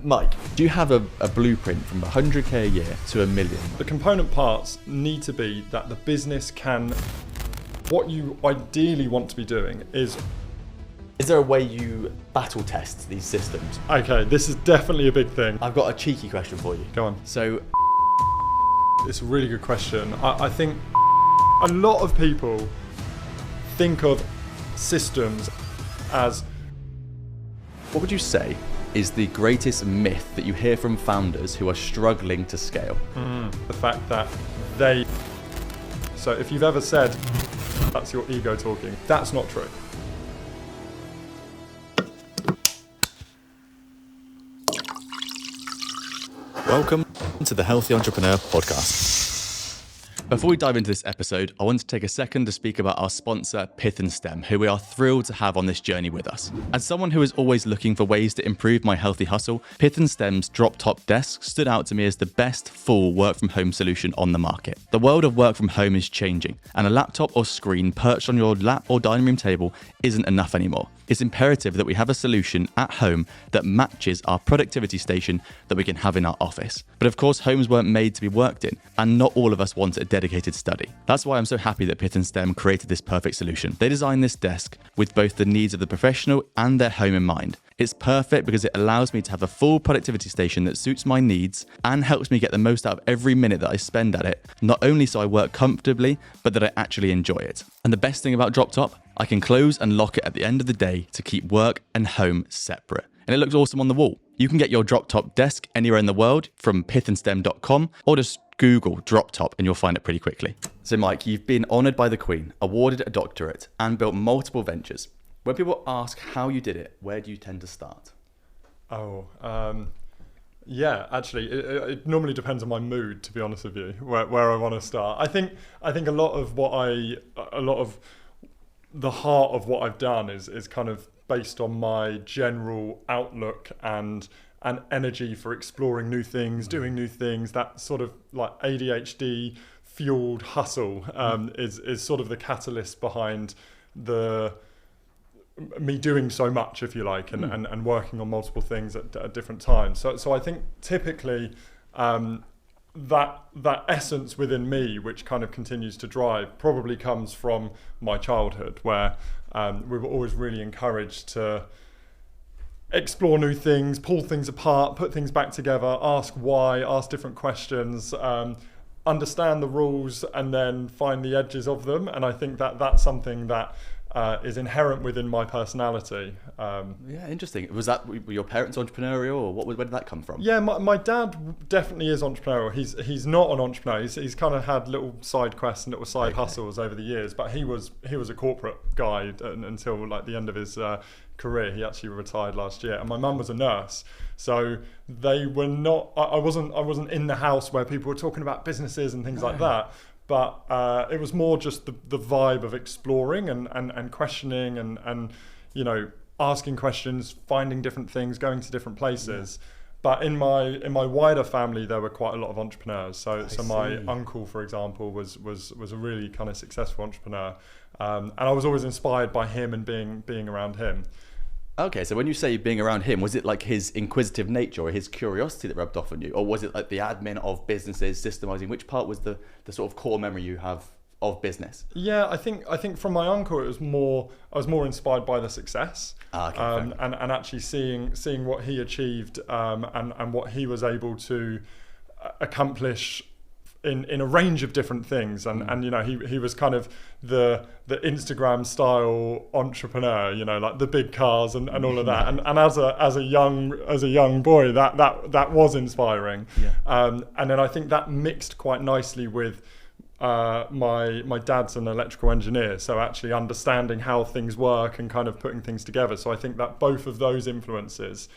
Mike, do you have a blueprint from 100k a year to $1 million? The component parts need to be that the business can, what you ideally want to be doing is... Is there a way you battle test these systems? Okay, this is definitely a big thing. I've got a cheeky question for you. Go on. So, it's a really good question. I think a lot of people think of systems as... What would you say is the greatest myth that you hear from founders who are struggling to scale? The fact that they... So if you've ever said, that's your ego talking, that's not true. Welcome to the Healthy Entrepreneur Podcast. Before we dive into this episode, I want to take a second to speak about our sponsor, Pith & Stem, who we are thrilled to have on this journey with us. As someone who is always looking for ways to improve my healthy hustle, Pith & Stem's drop-top desk stood out to me as the best full work-from-home solution on the market. The world of work from home is changing, and a laptop or screen perched on your lap or dining room table isn't enough anymore. It's imperative that we have a solution at home that matches our productivity station that we can have in our office. But of course, homes weren't made to be worked in, and not all of us want a dedicated study. That's why I'm so happy that Pith & Stem created this perfect solution. They designed this desk with both the needs of the professional and their home in mind. It's perfect because it allows me to have a full productivity station that suits my needs and helps me get the most out of every minute that I spend at it, not only so I work comfortably, but that I actually enjoy it. And the best thing about DropTop, I can close and lock it at the end of the day to keep work and home separate. And it looks awesome on the wall. You can get your DropTop desk anywhere in the world from pithandstem.com or just Google DropTop and you'll find it pretty quickly. So Mike, you've been honoured by the Queen, awarded a doctorate and built multiple ventures. When people ask how you did it, where do you tend to start? Yeah, actually, it normally depends on my mood, to be honest with you, where I want to start. I think a lot of the heart of what I've done is kind of based on my general outlook and energy for exploring new things, doing new things. That sort of like ADHD fueled hustle is sort of the catalyst behind me doing so much, if you like, and working on multiple things at different times. So I think typically that essence within me, which kind of continues to drive, probably comes from my childhood, where we were always really encouraged to explore new things, pull things apart, put things back together, ask why, ask different questions, understand the rules, and then find the edges of them. And I think that's something that is inherent within my personality. Yeah, interesting. Were your parents entrepreneurial, or where did that come from? Yeah, my dad definitely is entrepreneurial. He's not an entrepreneur. He's kind of had little side quests and little side hustles over the years, but he was a corporate guy until like the end of his career. He actually retired last year, and my mum was a nurse. So they were not. I wasn't in the house where people were talking about businesses and things like that. But it was more just the vibe of exploring and questioning and you know, asking questions, finding different things, going to different places. Yeah. But in my wider family, there were quite a lot of entrepreneurs. So my uncle, for example, was a really kind of successful entrepreneur, and I was always inspired by him and being around him. Okay, so when you say being around him, was it like his inquisitive nature or his curiosity that rubbed off on you? Or was it like the admin of businesses, systemizing? Which part was the sort of core memory you have of business? Yeah, I think from my uncle, I was more inspired by the success. Okay, and actually seeing what he achieved and what he was able to accomplish in a range of different things, and you know, he was kind of the Instagram style entrepreneur, you know, like the big cars and all of that, and as a young boy, that was inspiring. And then I think that mixed quite nicely with my dad's an electrical engineer, so actually understanding how things work and kind of putting things together. So I think that both of those influences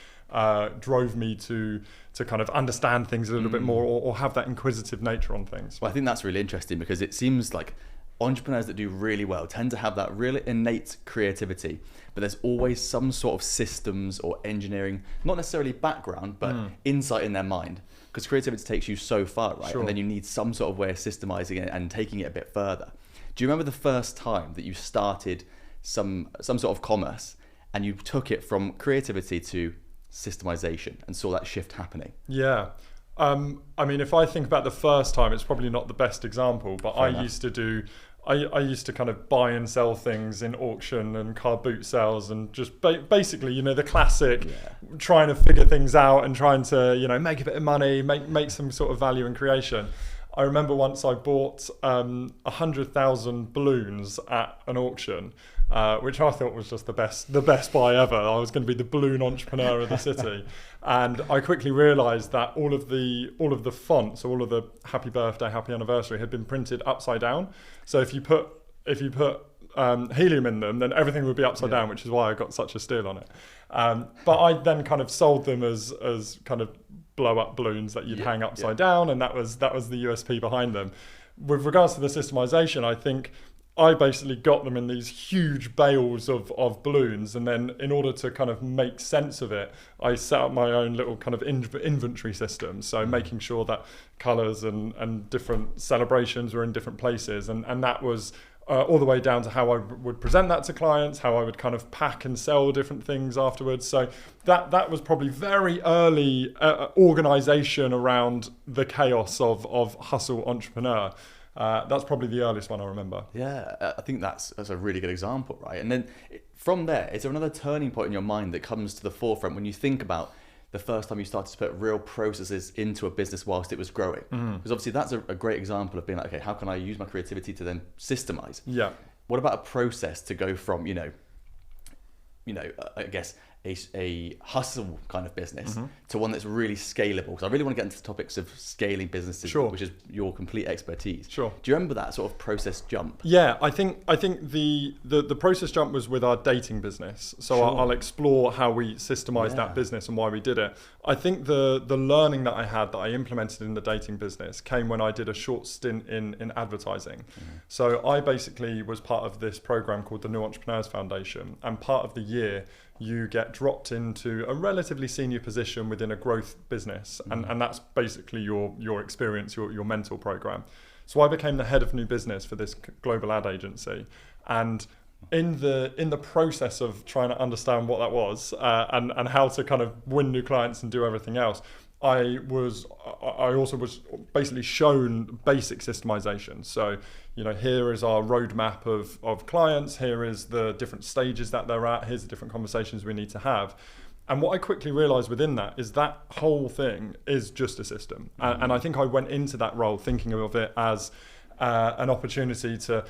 drove me to kind of understand things a little bit more, or have that inquisitive nature on things. Well, I think that's really interesting, because it seems like entrepreneurs that do really well tend to have that really innate creativity, but there's always some sort of systems or engineering, not necessarily background, but insight in their mind, because creativity takes you so far, right? Sure. And then you need some sort of way of systemizing it and taking it a bit further. Do you remember the first time that you started some sort of commerce and you took it from creativity to systemization and saw that shift happening? Yeah. I mean, if I think about the first time, it's probably not the best example, but I used to kind of buy and sell things in auction and car boot sales, and just basically, the classic trying to figure things out and trying to, make a bit of money, make some sort of value in creation. I remember once I bought 100,000 balloons at an auction, which I thought was just the best buy ever. I was going to be the balloon entrepreneur of the city, and I quickly realised that all of the fonts, all of the happy birthday, happy anniversary had been printed upside down. So if you put helium in them, then everything would be upside down, which is why I got such a steal on it. But I then kind of sold them as kind of blow up balloons that you'd hang upside down, and that was the USP behind them. With regards to the systemization, I think I basically got them in these huge bales of balloons, and then in order to kind of make sense of it, I set up my own little kind of inventory system. So making sure that colours and different celebrations were in different places, and that was all the way down to how I would present that to clients, how I would kind of pack and sell different things afterwards. So that was probably very early organisation around the chaos of hustle entrepreneur. That's probably the earliest one I remember. Yeah, I think that's a really good example, right? And then from there, is there another turning point in your mind that comes to the forefront when you think about the first time you started to put real processes into a business whilst it was growing? Because obviously that's a great example of being like, okay, how can I use my creativity to then systemize? Yeah. What about a process to go from, I guess a hustle kind of business to one that's really scalable? Because I really want to get into the topics of scaling businesses, which is your complete expertise. Sure. Do you remember that sort of process jump? Yeah, I think the process jump was with our dating business. So I'll explore how we systemized that business and why we did it. I think the learning that I had that I implemented in the dating business came when I did a short stint in advertising. So I basically was part of this program called the New Entrepreneurs Foundation, and part of the year you get dropped into a relatively senior position within a growth business, and that's basically your experience, your mentor program. So I became the head of new business for this global ad agency, and in the process of trying to understand what that was and how to kind of win new clients and do everything else, I also was basically shown basic systemization. So, here is our roadmap of clients, here is the different stages that they're at, here's the different conversations we need to have. And what I quickly realized within that is that whole thing is just a system. And I think I went into that role thinking of it as an opportunity to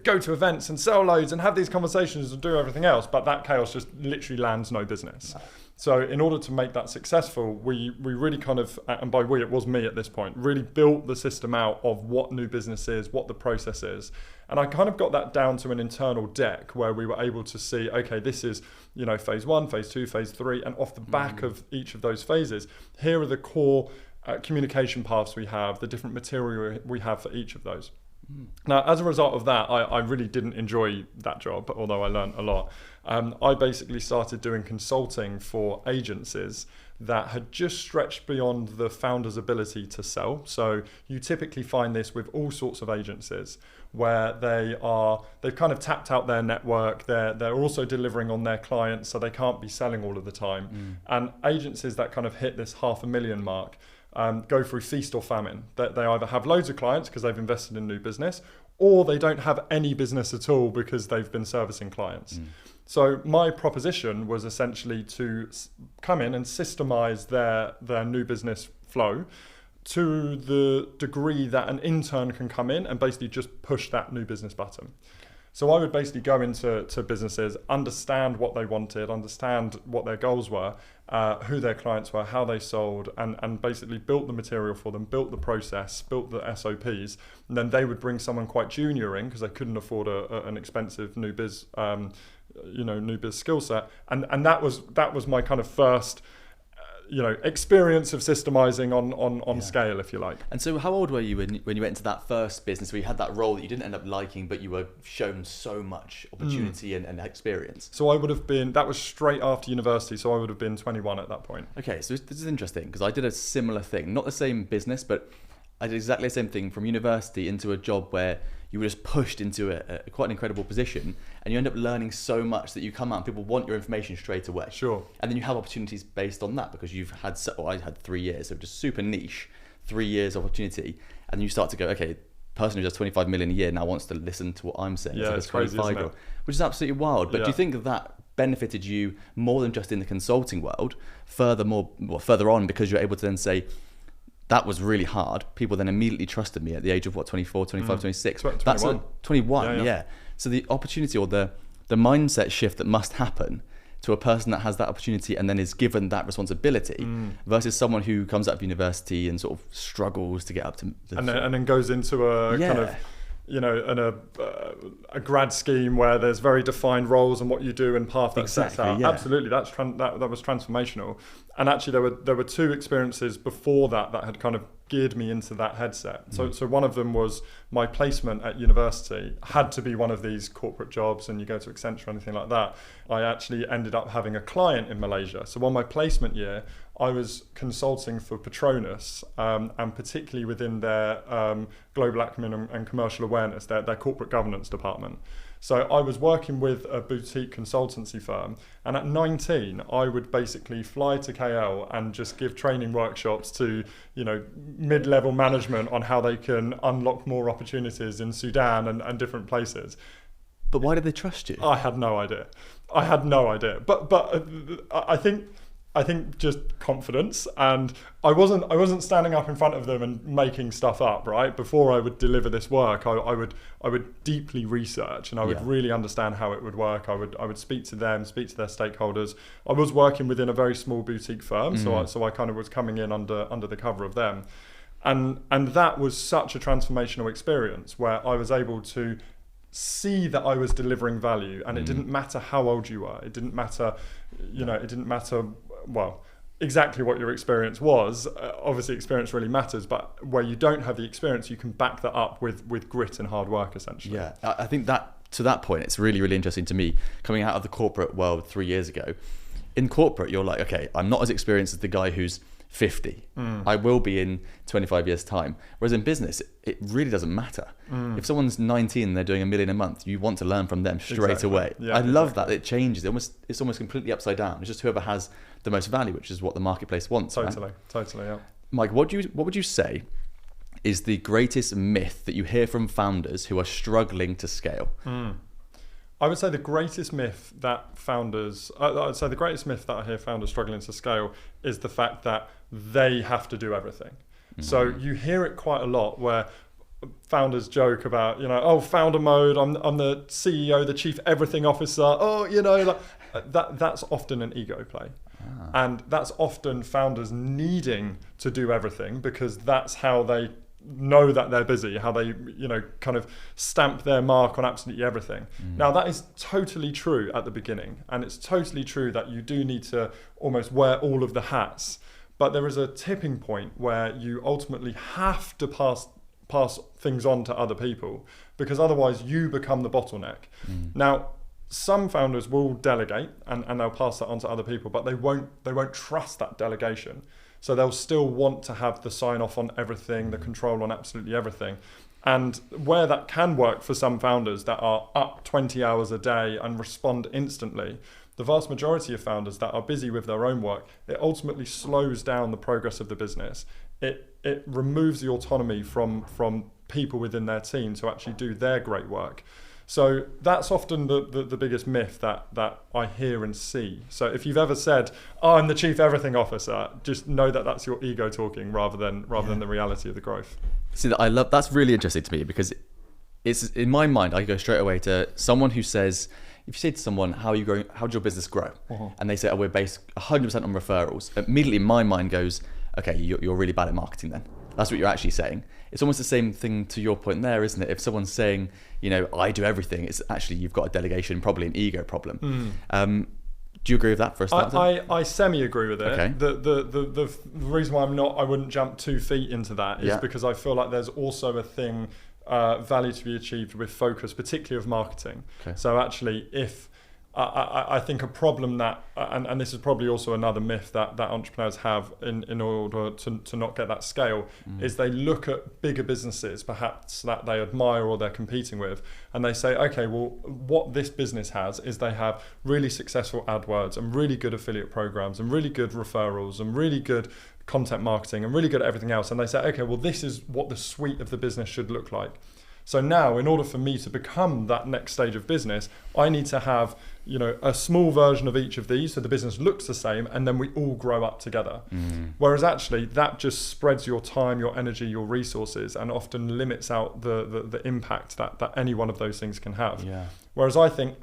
go to events and sell loads and have these conversations and do everything else, but that chaos just literally lands no business. So in order to make that successful, we really kind of, and by we, it was me at this point, really built the system out of what new business is, what the process is. And I kind of got that down to an internal deck where we were able to see, okay, this is, phase 1, phase 2, phase 3, and off the back of each of those phases, here are the core communication paths we have, the different material we have for each of those. Now, as a result of that, I really didn't enjoy that job, although I learned a lot. I basically started doing consulting for agencies that had just stretched beyond the founder's ability to sell. So you typically find this with all sorts of agencies where they've kind of tapped out their network. They're also delivering on their clients, so they can't be selling all of the time. And agencies that kind of hit this 500,000 mark go through feast or famine. They either have loads of clients because they've invested in new business, or they don't have any business at all because they've been servicing clients. So my proposition was essentially to come in and systemize their new business flow to the degree that an intern can come in and basically just push that new business button. So I would basically go into businesses, understand what they wanted, understand what their goals were, who their clients were, how they sold, and basically built the material for them, built the process, built the SOPs, and then they would bring someone quite junior in because they couldn't afford an expensive new biz skill set, and that was my kind of first experience of systemizing on scale, if you like. And so how old were you when you went into that first business where you had that role that you didn't end up liking, but you were shown so much opportunity and experience? So I would have been, that was straight after university, so I would have been 21 at that point. Okay, so this is interesting because I did a similar thing, not the same business, but I did exactly the same thing from university into a job where you were just pushed into a quite an incredible position, and you end up learning so much that you come out and people want your information straight away. Sure. And then you have opportunities based on that because you've had, I had 3 years, so just super niche, 3 years opportunity, and you start to go, okay, person who does 25 million a year now wants to listen to what I'm saying. Yeah, it's crazy, isn't it? Which is absolutely wild. But do you think that benefited you more than just in the consulting world, further on, because you're able to then say, that was really hard. People then immediately trusted me at the age of 24, 25, 26. 21. That's 21, yeah. So the opportunity or the mindset shift that must happen to a person that has that opportunity and then is given that responsibility versus someone who comes out of university and sort of struggles to get up to and then goes into a kind of, a grad scheme where there's very defined roles and what you do and path that's set out. Yeah. Absolutely, that was transformational. And actually, there were two experiences before that had kind of geared me into that headset. So one of them was my placement at university had to be one of these corporate jobs, and you go to Accenture or anything like that. I actually ended up having a client in Malaysia. So on my placement year, I was consulting for Petronas, and particularly within their global acumen and commercial awareness, their corporate governance department. So I was working with a boutique consultancy firm, and at 19, I would basically fly to KL and just give training workshops to, mid-level management on how they can unlock more opportunities in Sudan and different places. But why did they trust you? I had no idea. But I think just confidence, and I wasn't standing up in front of them and making stuff up, right? Before I would deliver this work, I would deeply research, and I would really understand how it would work. I would speak to them, speak to their stakeholders. I was working within a very small boutique firm, so I kind of was coming in under the cover of them, and that was such a transformational experience where I was able to see that I was delivering value, and it didn't matter how old you were. It didn't matter, well, exactly what your experience was. Obviously, experience really matters, but where you don't have the experience, you can back that up with grit and hard work, essentially. Yeah, I think that to that point, it's really, really interesting to me coming out of the corporate world 3 years ago. In corporate, you're like, okay, I'm not as experienced as the guy who's 50. I will be in 25 years time. Whereas in business, it really doesn't matter. If someone's 19 and they're doing $1 million a month, you want to learn from them straight away. Yeah, I love that it changes. It's almost completely upside down. It's just whoever has the most value, which is what the marketplace wants. Totally, yeah. Mike, what would you say is the greatest myth that you hear from founders who are struggling to scale? I would say the greatest myth that I hear founders struggling to scale is the fact that they have to do everything. So you hear it quite a lot where founders joke about, founder mode, I'm the CEO, the chief everything officer. That's often an ego play. And that's often founders needing to do everything because that's how they know that they're busy, how they kind of stamp their mark on absolutely everything. Now that is totally true at the beginning, and it's totally true that you do need to almost wear all of the hats, but there is a tipping point where you ultimately have to pass things on to other people, because otherwise you become the bottleneck. Now some founders will delegate and they'll pass that on to other people, but they won't trust that delegation. So they'll still want to have the sign off on everything, the control on absolutely everything. And where that can work for some founders that are up 20 hours a day and respond instantly, the vast majority of founders that are busy with their own work, it ultimately slows down the progress of the business. It removes the autonomy from people within their team to actually do their great work. So that's often the biggest myth that I hear and see. So if you've ever said, I'm the chief everything officer, just know that that's your ego talking rather than the reality of the growth. See, that's really interesting to me, because it's in my mind, I go straight away to someone who says, if you say to someone, how did your business grow? And they say, we're based 100% on referrals. Immediately my mind goes, okay, you're really bad at marketing then. That's what you're actually saying. It's almost the same thing to your point there, isn't it? If someone's saying, I do everything, it's actually you've got a delegation, probably an ego problem. Do you agree with that for a start? I semi-agree with it. Okay. The reason why I wouldn't jump 2 feet into that is because I feel like there's also a thing, value to be achieved with focus, particularly of marketing. Okay. So actually, if I think a problem that, and this is probably also another myth that entrepreneurs have in order to not get that scale, is they look at bigger businesses perhaps that they admire or they're competing with, and they say, okay, well, what this business has is they have really successful AdWords and really good affiliate programs and really good referrals and really good content marketing and really good at everything else. And they say, okay, well, this is what the suite of the business should look like. So now, in order for me to become that next stage of business, I need to have, a small version of each of these so the business looks the same, and then we all grow up together. Whereas actually that just spreads your time, your energy, your resources, and often limits out the impact that any one of those things can have. Yeah. Whereas I think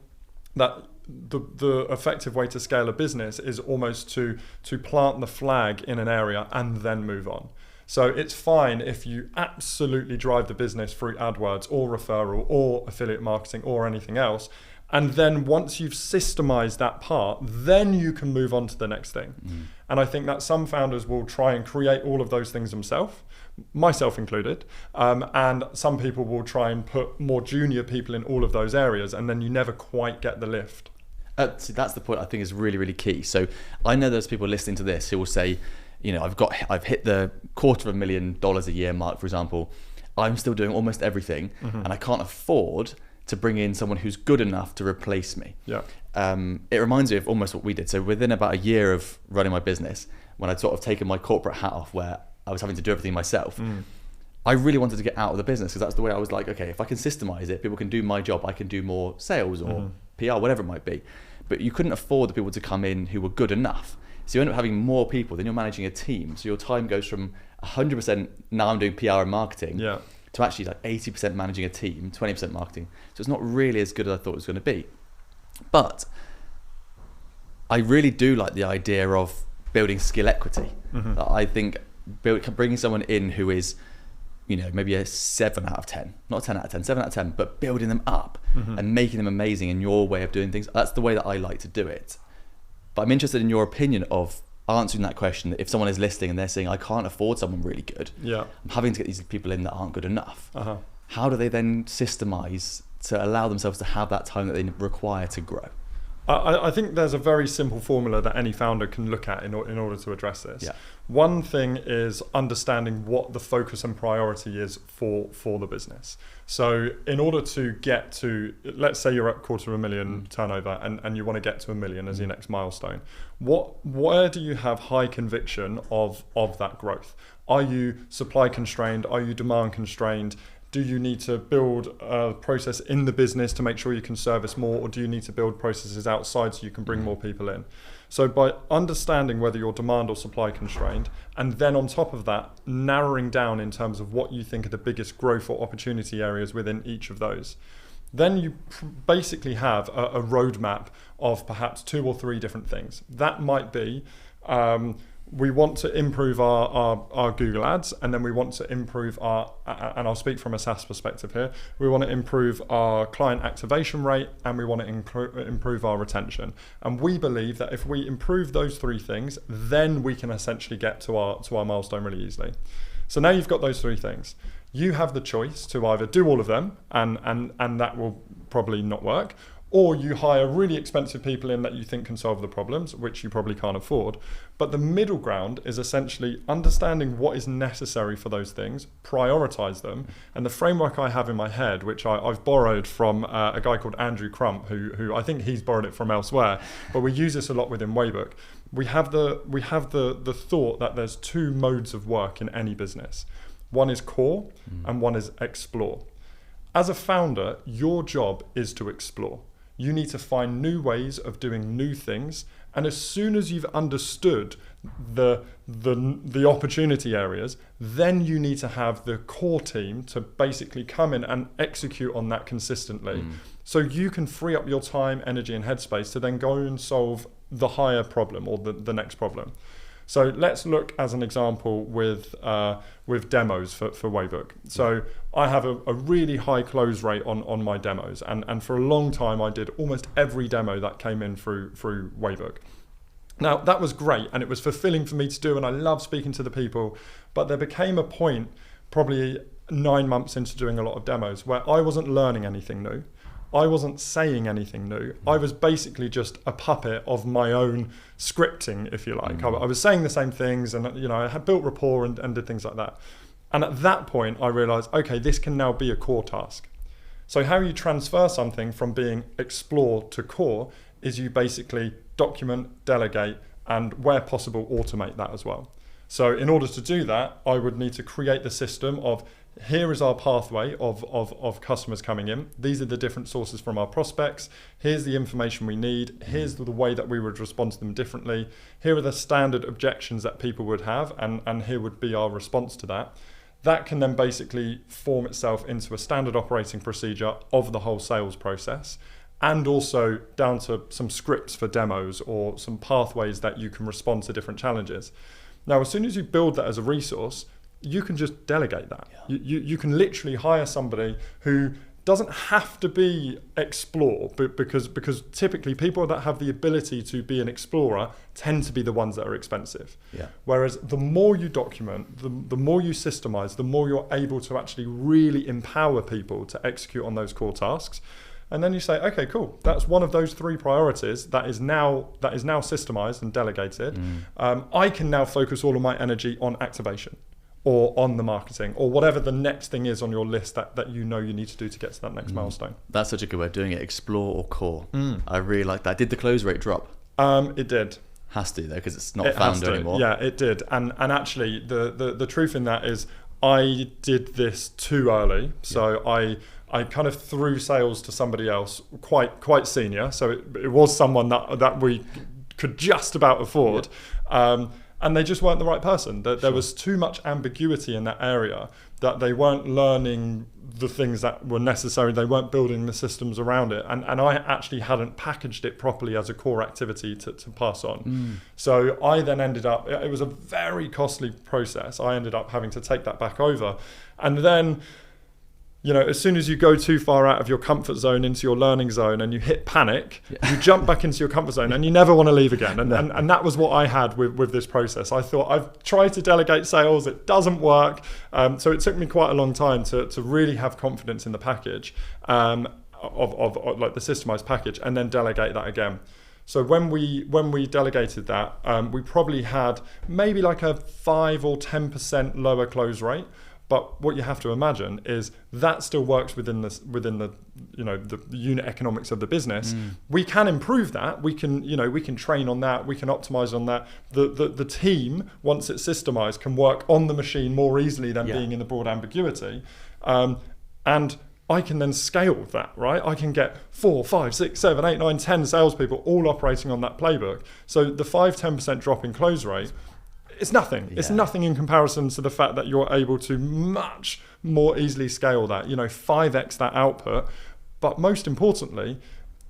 that the effective way to scale a business is almost to plant the flag in an area and then move on. So it's fine if you absolutely drive the business through AdWords or referral or affiliate marketing or anything else. And then once you've systemized that part, then you can move on to the next thing. And I think that some founders will try and create all of those things themselves, myself included. And some people will try and put more junior people in all of those areas, and then you never quite get the lift. See, that's the point I think is really, really key. So I know there's people listening to this who will say, I've hit the $250,000 a year mark, for example. I'm still doing almost everything, and I can't afford to bring in someone who's good enough to replace me. Yeah. It reminds me of almost what we did. So within about a year of running my business, when I'd sort of taken my corporate hat off where I was having to do everything myself, I really wanted to get out of the business, because that's the way I was like, okay, if I can systemize it, people can do my job, I can do more sales or PR, whatever it might be. But you couldn't afford the people to come in who were good enough. So you end up having more people, then you're managing a team. So your time goes from 100% now I'm doing PR and marketing to actually like 80% managing a team, 20% marketing. So it's not really as good as I thought it was going to be. But I really do like the idea of building skill equity. I think bringing someone in who is, maybe a 7 out of 10, not a 10 out of 10, 7 out of 10, but building them up and making them amazing in your way of doing things. That's the way that I like to do it. But I'm interested in your opinion of answering that question. If someone is listening and they're saying, I can't afford someone really good, I'm having to get these people in that aren't good enough. How do they then systemize to allow themselves to have that time that they require to grow? I think there's a very simple formula that any founder can look at in order to address this. Yeah. One thing is understanding what the focus and priority is for the business. So in order to get to, let's say you're at $250,000 turnover and you want to get to $1 million as your next milestone, where do you have high conviction of that growth? Are you supply constrained? Are you demand constrained? Do you need to build a process in the business to make sure you can service more, or do you need to build processes outside so you can bring more people in? So by understanding whether you're demand or supply constrained, and then on top of that, narrowing down in terms of what you think are the biggest growth or opportunity areas within each of those, then you basically have a roadmap of perhaps 2 or 3 different things. That might be, we want to improve our Google ads, and then we want to improve and I'll speak from a SaaS perspective here, we want to improve our client activation rate, and we want to improve our retention. And we believe that if we improve those 3 things, then we can essentially get to our milestone really easily. So now you've got those 3 things. You have the choice to either do all of them, and that will probably not work, or you hire really expensive people in that you think can solve the problems, which you probably can't afford. But the middle ground is essentially understanding what is necessary for those things, prioritize them. And the framework I have in my head, which I've borrowed from a guy called Andrew Crump, who I think he's borrowed it from elsewhere, but we use this a lot within Waybook. We have the thought that there's 2 modes of work in any business. One is core and one is explore. As a founder, your job is to explore. You need to find new ways of doing new things, and as soon as you've understood the opportunity areas, then you need to have the core team to basically come in and execute on that consistently. So you can free up your time, energy, and headspace to then go and solve the higher problem or the next problem. So let's look as an example with demos for Waybook. So I have a really high close rate on my demos, and for a long time I did almost every demo that came in through Waybook. Now that was great, and it was fulfilling for me to do, and I love speaking to the people, but there became a point probably 9 months into doing a lot of demos where I wasn't learning anything new. I wasn't saying anything new. I was basically just a puppet of my own scripting, if you like. I was saying the same things, and I had built rapport and did things like that. And at that point, I realized, okay, this can now be a core task. So how you transfer something from being explore to core is you basically document, delegate, and where possible, automate that as well. So in order to do that, I would need to create the system of, here is our pathway of customers coming in. These are the different sources from our prospects. Here's the information we need. Here's the way that we would respond to them differently. Here are the standard objections that people would have, and here would be our response to that. That can then basically form itself into a standard operating procedure of the whole sales process, and also down to some scripts for demos or some pathways that you can respond to different challenges. Now, as soon as you build that as a resource, you can just delegate that. Yeah. You can literally hire somebody who doesn't have to be explore, but because typically people that have the ability to be an explorer tend to be the ones that are expensive. Yeah. Whereas the more you document, the more you systemize, the more you're able to actually really empower people to execute on those core tasks. And then you say, okay, cool. That's one of those 3 priorities that is now systemized and delegated. I can now focus all of my energy on activation, or on the marketing, or whatever the next thing is on your list that you need to do to get to that next milestone. That's such a good way of doing it. Explore or core. I really like that. Did the close rate drop? It did. Has to, though, because it's not found anymore. Yeah, it did. And actually, the truth in that is I did this too early. So I kind of threw sales to somebody else, quite senior. So it was someone that we could just about afford. And they just weren't the right person. There was too much ambiguity in that area, that they weren't learning the things that were necessary. They weren't building the systems around it. And I actually hadn't packaged it properly as a core activity to pass on. So I then ended up, it was a very costly process. I ended up having to take that back over. And then, as soon as you go too far out of your comfort zone into your learning zone and you hit panic, you jump back into your comfort zone and you never want to leave again. And that was what I had with this process. I thought, I've tried to delegate sales, it doesn't work. So it took me quite a long time to really have confidence in the package of like the systemized package, and then delegate that again. So when we delegated that, we probably had maybe like a 5 or 10% lower close rate. But what you have to imagine is that still works within the the unit economics of the business. We can improve that. We can train on that. We can optimize on that. The team, once it's systemized, can work on the machine more easily than being in the broad ambiguity. And I can then scale that, right? I can get 4, 5, 6, 7, 8, 9, 10 salespeople all operating on that playbook. So the 5-10% drop in close rate, it's nothing. Yeah. It's nothing in comparison to the fact that you're able to much more easily scale that, 5x that output. But most importantly,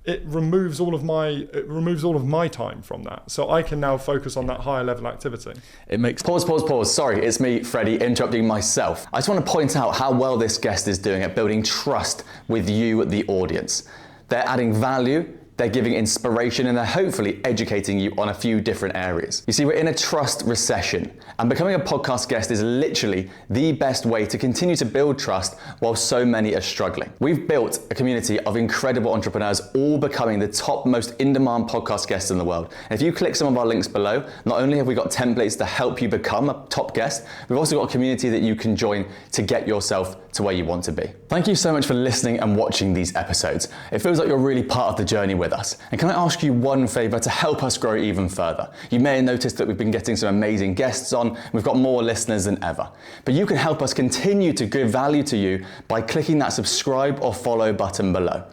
it removes all of my time from that. So I can now focus on that higher level activity. It makes Pause. Sorry, it's me, Freddie, interrupting myself. I just want to point out how well this guest is doing at building trust with you, the audience. They're adding value, they're giving inspiration, and they're hopefully educating you on a few different areas. You see, we're in a trust recession, and becoming a podcast guest is literally the best way to continue to build trust while so many are struggling. We've built a community of incredible entrepreneurs, all becoming the top most in-demand podcast guests in the world. And if you click some of our links below, not only have we got templates to help you become a top guest, we've also got a community that you can join to get yourself to where you want to be. Thank you so much for listening and watching these episodes. It feels like you're really part of the journey with us. And can I ask you one favor to help us grow even further? You may have noticed that we've been getting some amazing guests on. We've got more listeners than ever. But you can help us continue to give value to you by clicking that subscribe or follow button below.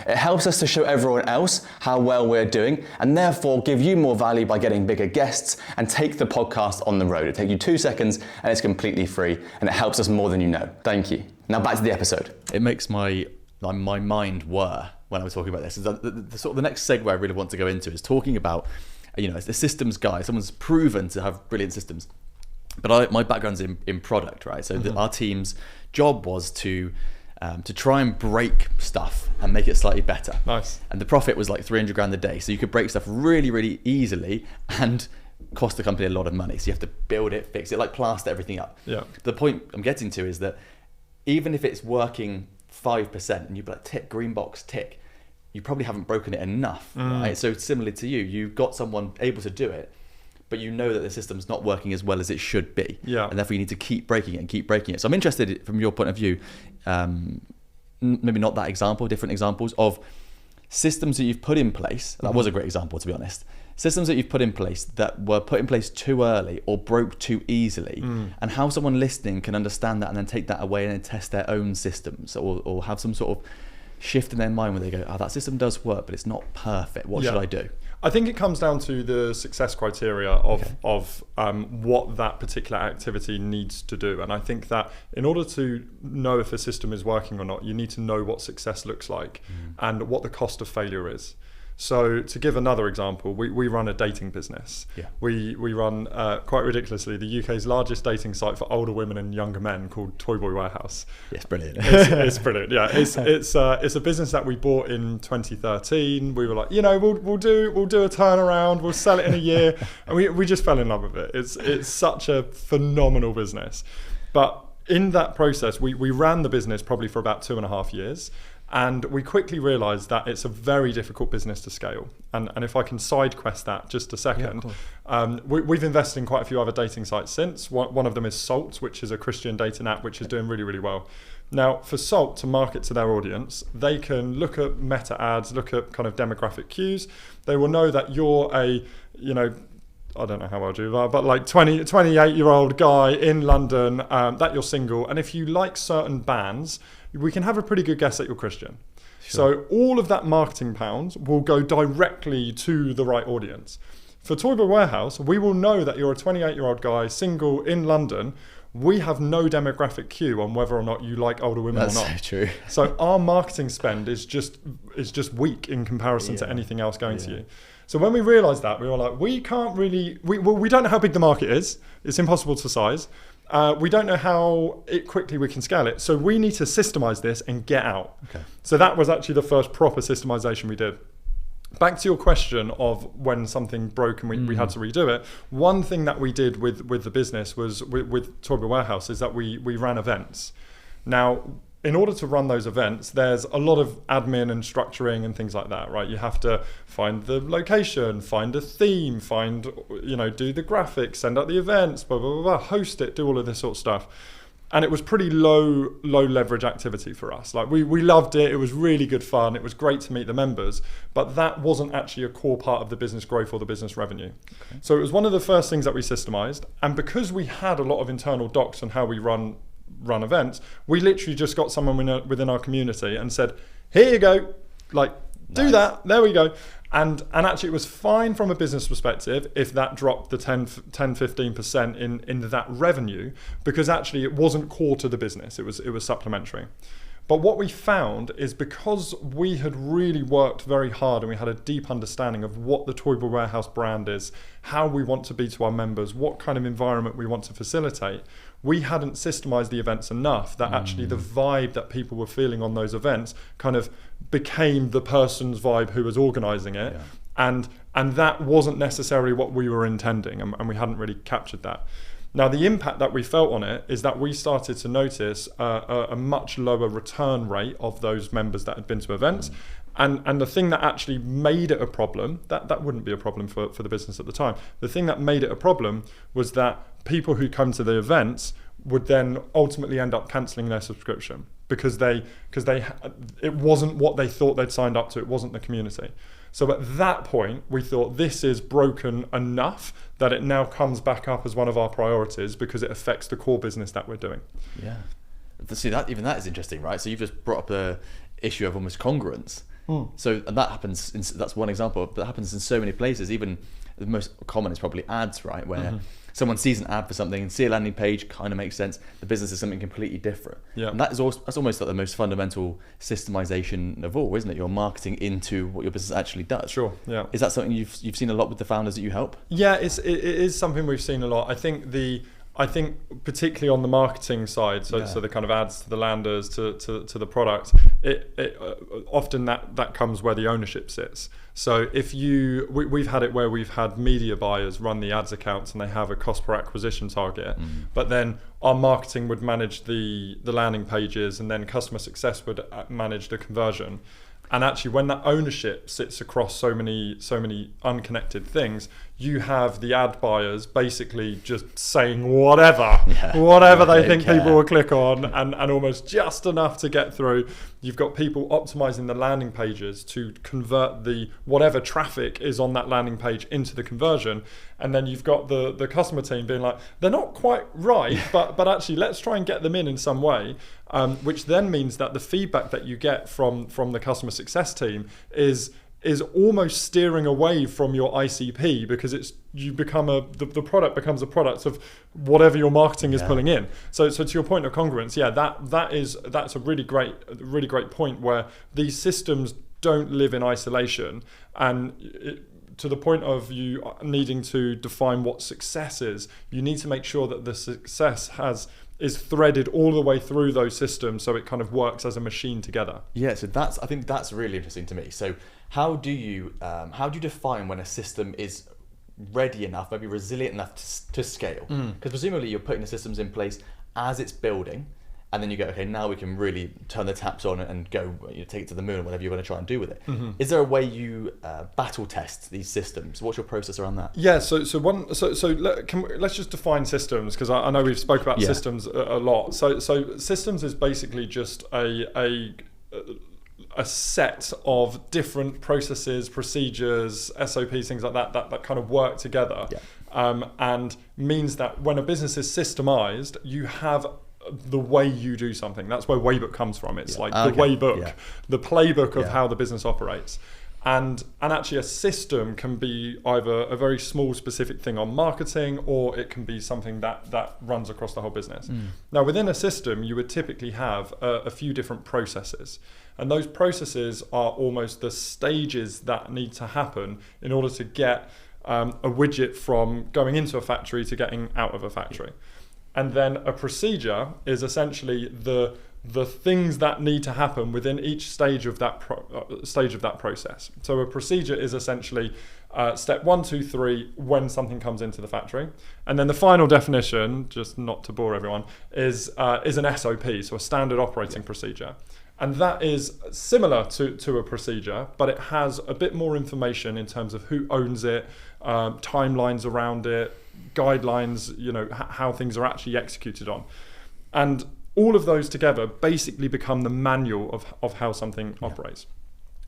It helps us to show everyone else how well we're doing, and therefore give you more value by getting bigger guests and take the podcast on the road. It takes you 2 seconds and it's completely free, and it helps us more than you know. Thank you. Now back to the episode. It makes my mind whir when I was talking about this. The sort of the next segue I really want to go into is talking about, as a systems guy, someone's proven to have brilliant systems. But my background's in product, right? So our team's job was to try and break stuff and make it slightly better. Nice. And the profit was like 300 grand a day. So you could break stuff really, really easily and cost the company a lot of money. So you have to build it, fix it, like plaster everything up. Yeah. The point I'm getting to is that even if it's working 5% and you'd be like, tick, green box, tick, you probably haven't broken it enough, right? So similarly to you've got someone able to do it, but you know that the system's not working as well as it should be. Yeah. And therefore you need to keep breaking it. So I'm interested from your point of view, maybe not that example, different examples of systems that you've put in place. That was a great example, to be honest. Systems that you've put in place that were put in place too early or broke too easily, and how someone listening can understand that and then take that away and then test their own systems, or have some sort of shift in their mind where they go, that system does work, but it's not perfect. What should I do? I think it comes down to the success criteria of what that particular activity needs to do. And I think that in order to know if a system is working or not, you need to know what success looks like and what the cost of failure is. So to give another example, we run a dating business. Yeah. We run, quite ridiculously, the UK's largest dating site for older women and younger men called Toy Boy Warehouse. Yes, brilliant. It's brilliant. Yeah, it's a business that we bought in 2013. We were like, we'll do a turnaround. We'll sell it in a year, and we just fell in love with it. It's such a phenomenal business. But in that process, we ran the business probably for about 2.5 years. And we quickly realised that it's a very difficult business to scale. And if I can side quest that just a second, we've invested in quite a few other dating sites since. One of them is Salt, which is a Christian dating app, which is doing really, really well. Now, for Salt to market to their audience, they can look at meta ads, look at kind of demographic cues. They will know that you're I don't know how old you are, but like 28-year-old guy in London, that you're single. And if you like certain bands, we can have a pretty good guess that you're Christian. Sure. So all of that marketing pounds will go directly to the right audience. For Toy Boy Warehouse, we will know that you're a 28-year-old guy, single in London. We have no demographic cue on whether or not you like older women or not. That's so true. So our marketing spend is just weak in comparison to anything else going to you. So when we realised that, we were like, we can't really, we don't know how big the market is. It's impossible to size. We don't know how quickly we can scale it. So we need to systemize this and get out. Okay. So that was actually the first proper systemization we did. Back to your question of when something broke and we had to redo it. One thing that we did with the business was with Toy Boy Warehouse is that we ran events. Now, in order to run those events, there's a lot of admin and structuring and things like that, right? You have to find the location, find a theme, do the graphics, send out the events, blah, blah, blah, blah, host it, do all of this sort of stuff. And it was pretty low leverage activity for us. Like we loved it. It was really good fun. It was great to meet the members, but that wasn't actually a core part of the business growth or the business revenue. Okay. So it was one of the first things that we systemized. And because we had a lot of internal docs on how we run events, we literally just got someone within our community and said, here you go, do that, there we go. And actually it was fine from a business perspective if that dropped the 10-15% in that revenue, because actually it wasn't core to the business, it was supplementary. But what we found is because we had really worked very hard and we had a deep understanding of what the Toy Boy Warehouse brand is, how we want to be to our members, what kind of environment we want to facilitate, we hadn't systemized the events enough that actually the vibe that people were feeling on those events kind of became the person's vibe who was organizing it. Yeah. And that wasn't necessarily what we were intending, and we hadn't really captured that. Now, the impact that we felt on it is that we started to notice a much lower return rate of those members that had been to events. And the thing that actually made it a problem, that wouldn't be a problem for the business at the time. The thing that made it a problem was that people who come to the events would then ultimately end up cancelling their subscription because it wasn't what they thought they'd signed up to. It wasn't the community. So at that point, we thought this is broken enough that it now comes back up as one of our priorities because it affects the core business that we're doing. Yeah. See, that is interesting, right? So you've just brought up the issue of almost congruence. So, and that happens, that's one example, but that happens in so many places. Even the most common is probably ads, right? Where someone sees an ad for something and see a landing page, kind of makes sense. The business is something completely different. Yeah. And that's almost like the most fundamental systemization of all, isn't it? Your marketing into what your business actually does. Sure, yeah. Is that something you've seen a lot with the founders that you help? Yeah, it is something we've seen a lot. I think particularly on the marketing side, so the kind of ads to the landers to the product, it often that comes where the ownership sits. So if we've had it where we've had media buyers run the ads accounts and they have a cost per acquisition target, but then our marketing would manage the landing pages and then customer success would manage the conversion. And actually, when that ownership sits across so many unconnected things, you have the ad buyers basically just saying whatever they think people will click on, and almost just enough to get through. You've got people optimizing the landing pages to convert the whatever traffic is on that landing page into the conversion. And then you've got the customer team being like, they're not quite right, but actually let's try and get them in some way, which then means that the feedback that you get from the customer success team is almost steering away from your ICP, because the product becomes a product of whatever your marketing is pulling in. So to your point of congruence, that's a really great point, where these systems don't live in isolation, and to the point of you needing to define what success is, you need to make sure that the success is threaded all the way through those systems, so it kind of works as a machine together. Yeah, so I think that's really interesting to me. So how do you define when a system is ready enough, maybe resilient enough to scale? Because presumably you're putting the systems in place as it's building, and then you go, okay, now we can really turn the taps on and go, take it to the moon or whatever you're going to try and do with it. Is there a way you battle test these systems? What's your process around that? Yeah, let's just define systems, because I know we've spoke about systems a lot. So systems is basically just a set of different processes, procedures, SOPs, things like that kind of work together, and means that when a business is systemized, you have the way you do something. That's where Waybook comes from. It's like the Waybook, the playbook of how the business operates. And actually a system can be either a very small specific thing on marketing, or it can be something that runs across the whole business. Now within a system, you would typically have a few different processes. And those processes are almost the stages that need to happen in order to get a widget from going into a factory to getting out of a factory. And then a procedure is essentially the things that need to happen within each stage of that process. So a procedure is essentially step 1, 2, 3 when something comes into the factory, and then the final definition, just not to bore everyone, is an SOP, so a standard operating procedure. And that is similar to a procedure, but it has a bit more information in terms of who owns it, timelines around it, guidelines, how things are actually executed on. And all of those together basically become the manual of how something operates.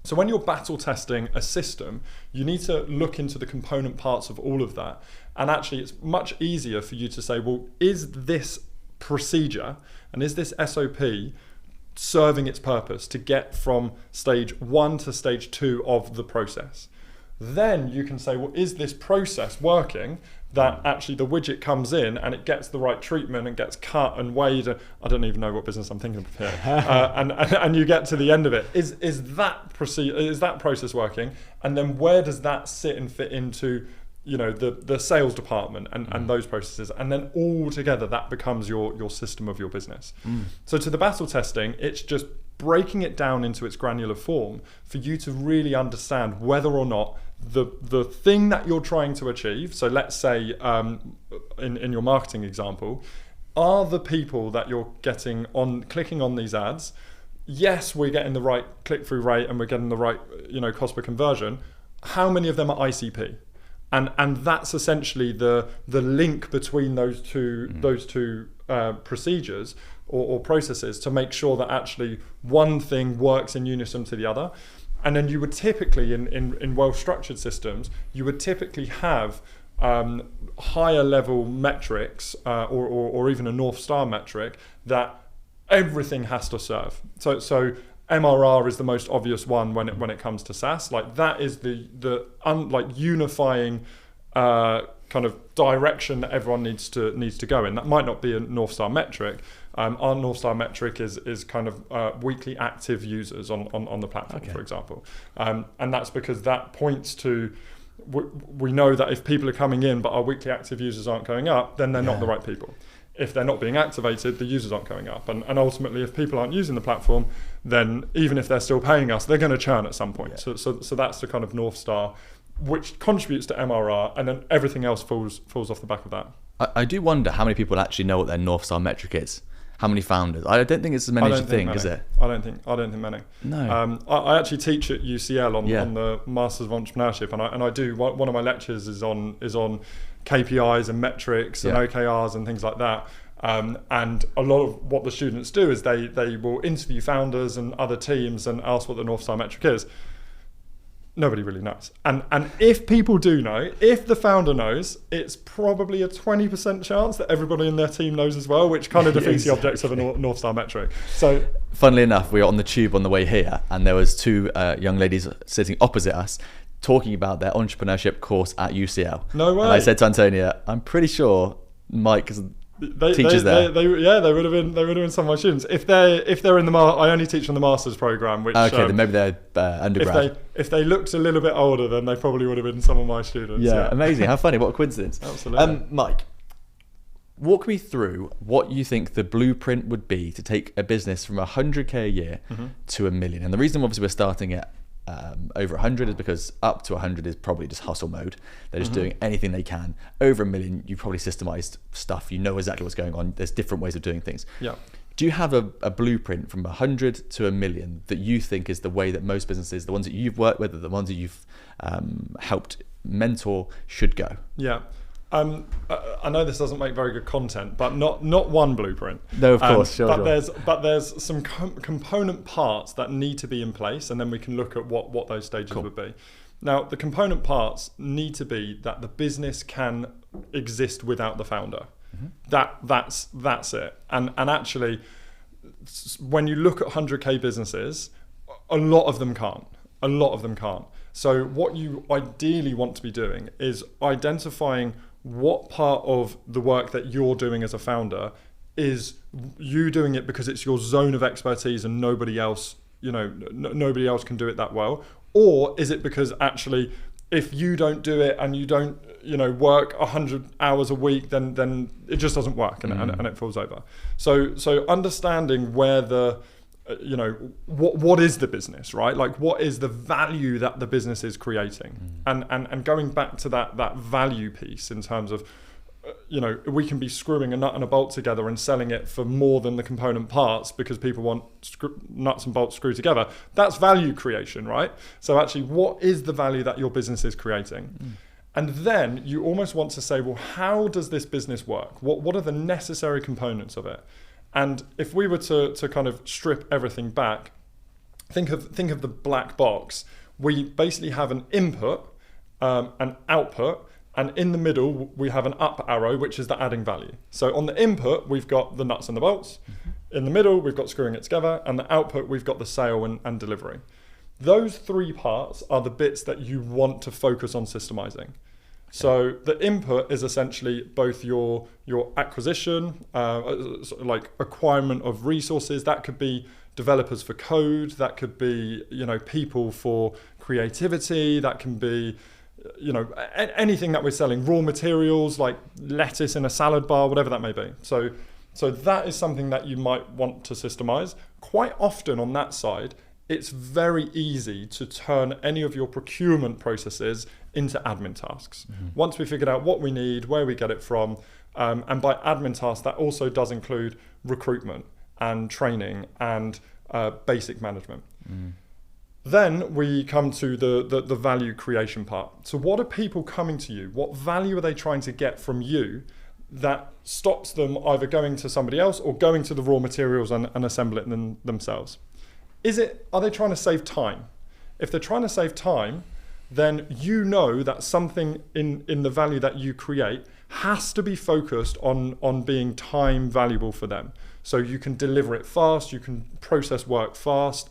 So when you're battle testing a system, you need to look into the component parts of all of that. And actually it's much easier for you to say, well, is this procedure and is this SOP serving its purpose to get from stage 1 to stage 2 of the process? Then you can say, well, is this process working, that actually the widget comes in and it gets the right treatment and gets cut and weighed. I don't even know what business I'm thinking of here. And you get to the end of it. Is that process working? And then where does that sit and fit into the sales department and those processes? And then all together that becomes your system of your business. So to the battle testing, it's just breaking it down into its granular form for you to really understand whether or not the thing that you're trying to achieve, so let's say in your marketing example, are the people that you're getting on clicking on these ads, yes, we're getting the right click-through rate and we're getting the right cost per conversion, how many of them are ICP? And that's essentially the link between those two procedures or processes, to make sure that actually one thing works in unison to the other. And then you would typically, in well-structured systems, you would typically have higher level metrics or even a North Star metric that everything has to serve. So MRR is the most obvious one when it comes to SaaS. Like that is the unifying kind of direction that everyone needs to go in. That might not be a North Star metric. Our North Star metric is kind of weekly active users on the platform, for example. And that's because that points to, we know that if people are coming in but our weekly active users aren't going up, then they're not the right people. If they're not being activated, the users aren't going up. And ultimately, if people aren't using the platform, then even if they're still paying us, they're going to churn at some point. So that's the kind of North Star, which contributes to MRR, and then everything else falls off the back of that. I do wonder how many people actually know what their North Star metric is. How many founders? I don't think it's as many as you think, is it? I don't think many. No. I actually teach at UCL on Yeah. the Masters of Entrepreneurship, and I do one of my lectures is on KPIs and metrics and Yeah. OKRs and things like that. And a lot of what the students do is they will interview founders and other teams and ask what the North Star metric is. Nobody really knows. And if people do know, if the founder knows, it's probably a 20% chance that everybody in their team knows as well, which kind of defeats the objects of a North Star metric. So, funnily enough, we were on the tube on the way here, and there was two young ladies sitting opposite us talking about their entrepreneurship course at UCL. No way. And I said to Antonia, I'm pretty sure Mike teaches there. They would have been some of my students. If they're in the I only teach on the Masters program, which Okay, then maybe they're undergrad. If they looked a little bit older, then they probably would have been some of my students. Yeah, amazing. How funny. What a coincidence. Absolutely. Mike, walk me through what you think the blueprint would be to take a business from 100k a year to 1 million. And the reason obviously we're starting at over 100 is because up to 100 is probably just hustle mode. They're just doing anything they can. Over 1 million, you probably systemized stuff. You know exactly what's going on. There's different ways of doing things. Yeah. Do you have a blueprint from 100 to 1 million that you think is the way that most businesses, the ones that you've worked with, or the ones that you've helped mentor, should go? Yeah. I know this doesn't make very good content, but not one blueprint. No, of course, sure. But there's some component parts that need to be in place, and then we can look at what those stages would be. Now, the component parts need to be that the business can exist without the founder. That's it. And actually, when you look at 100k businesses, a lot of them can't. So what you ideally want to be doing is identifying what part of the work that you're doing as a founder is you doing it because it's your zone of expertise and nobody else, nobody else can do it that well, or is it because actually if you don't do it and you don't, work 100 hours a week, then it just doesn't work and it falls over. So understanding where the what is the business, right? Like, what is the value that the business is creating? And going back to that value piece in terms of, we can be screwing a nut and a bolt together and selling it for more than the component parts because people want nuts and bolts screwed together. That's value creation, right? So actually, what is the value that your business is creating? And then you almost want to say, well, how does this business work? What are the necessary components of it? And if we were to kind of strip everything back, think of the black box. We basically have an input, an output, and in the middle we have an up arrow, which is the adding value. So on the input, we've got the nuts and the bolts. In the middle, we've got screwing it together, and the output, we've got the sale and delivery. Those three parts are the bits that you want to focus on systemizing. So the input is essentially both your acquisition, like acquirement of resources. That could be developers for code. That could be, people for creativity. That can be, anything that we're selling, raw materials like lettuce in a salad bar, whatever that may be. So that is something that you might want to systemize. Quite often on that side, it's very easy to turn any of your procurement processes into admin tasks. Once we figured out what we need, where we get it from, and by admin tasks, that also does include recruitment and training and basic management. Then we come to the value creation part. So what are people coming to you? What value are they trying to get from you that stops them either going to somebody else or going to the raw materials and assemble it themselves? Are they trying to save time? If they're trying to save time, then that something in the value that you create has to be focused on being time valuable for them. So you can deliver it fast, you can process work fast.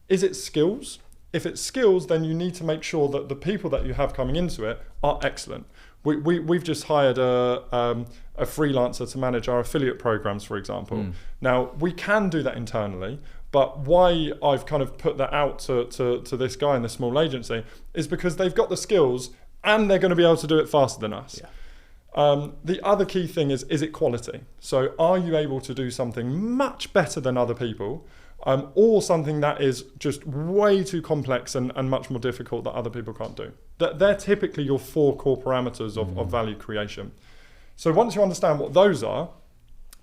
Is it skills? If it's skills, then you need to make sure that the people that you have coming into it are excellent. We've just hired a freelancer to manage our affiliate programs, for example. Now, we can do that internally, but why I've kind of put that out to this guy in the small agency is because they've got the skills and they're going to be able to do it faster than us. The other key thing is it quality? So are you able to do something much better than other people, or something that is just way too complex and much more difficult that other people can't do? They're typically your 4 core parameters of value creation. So once you understand what those are,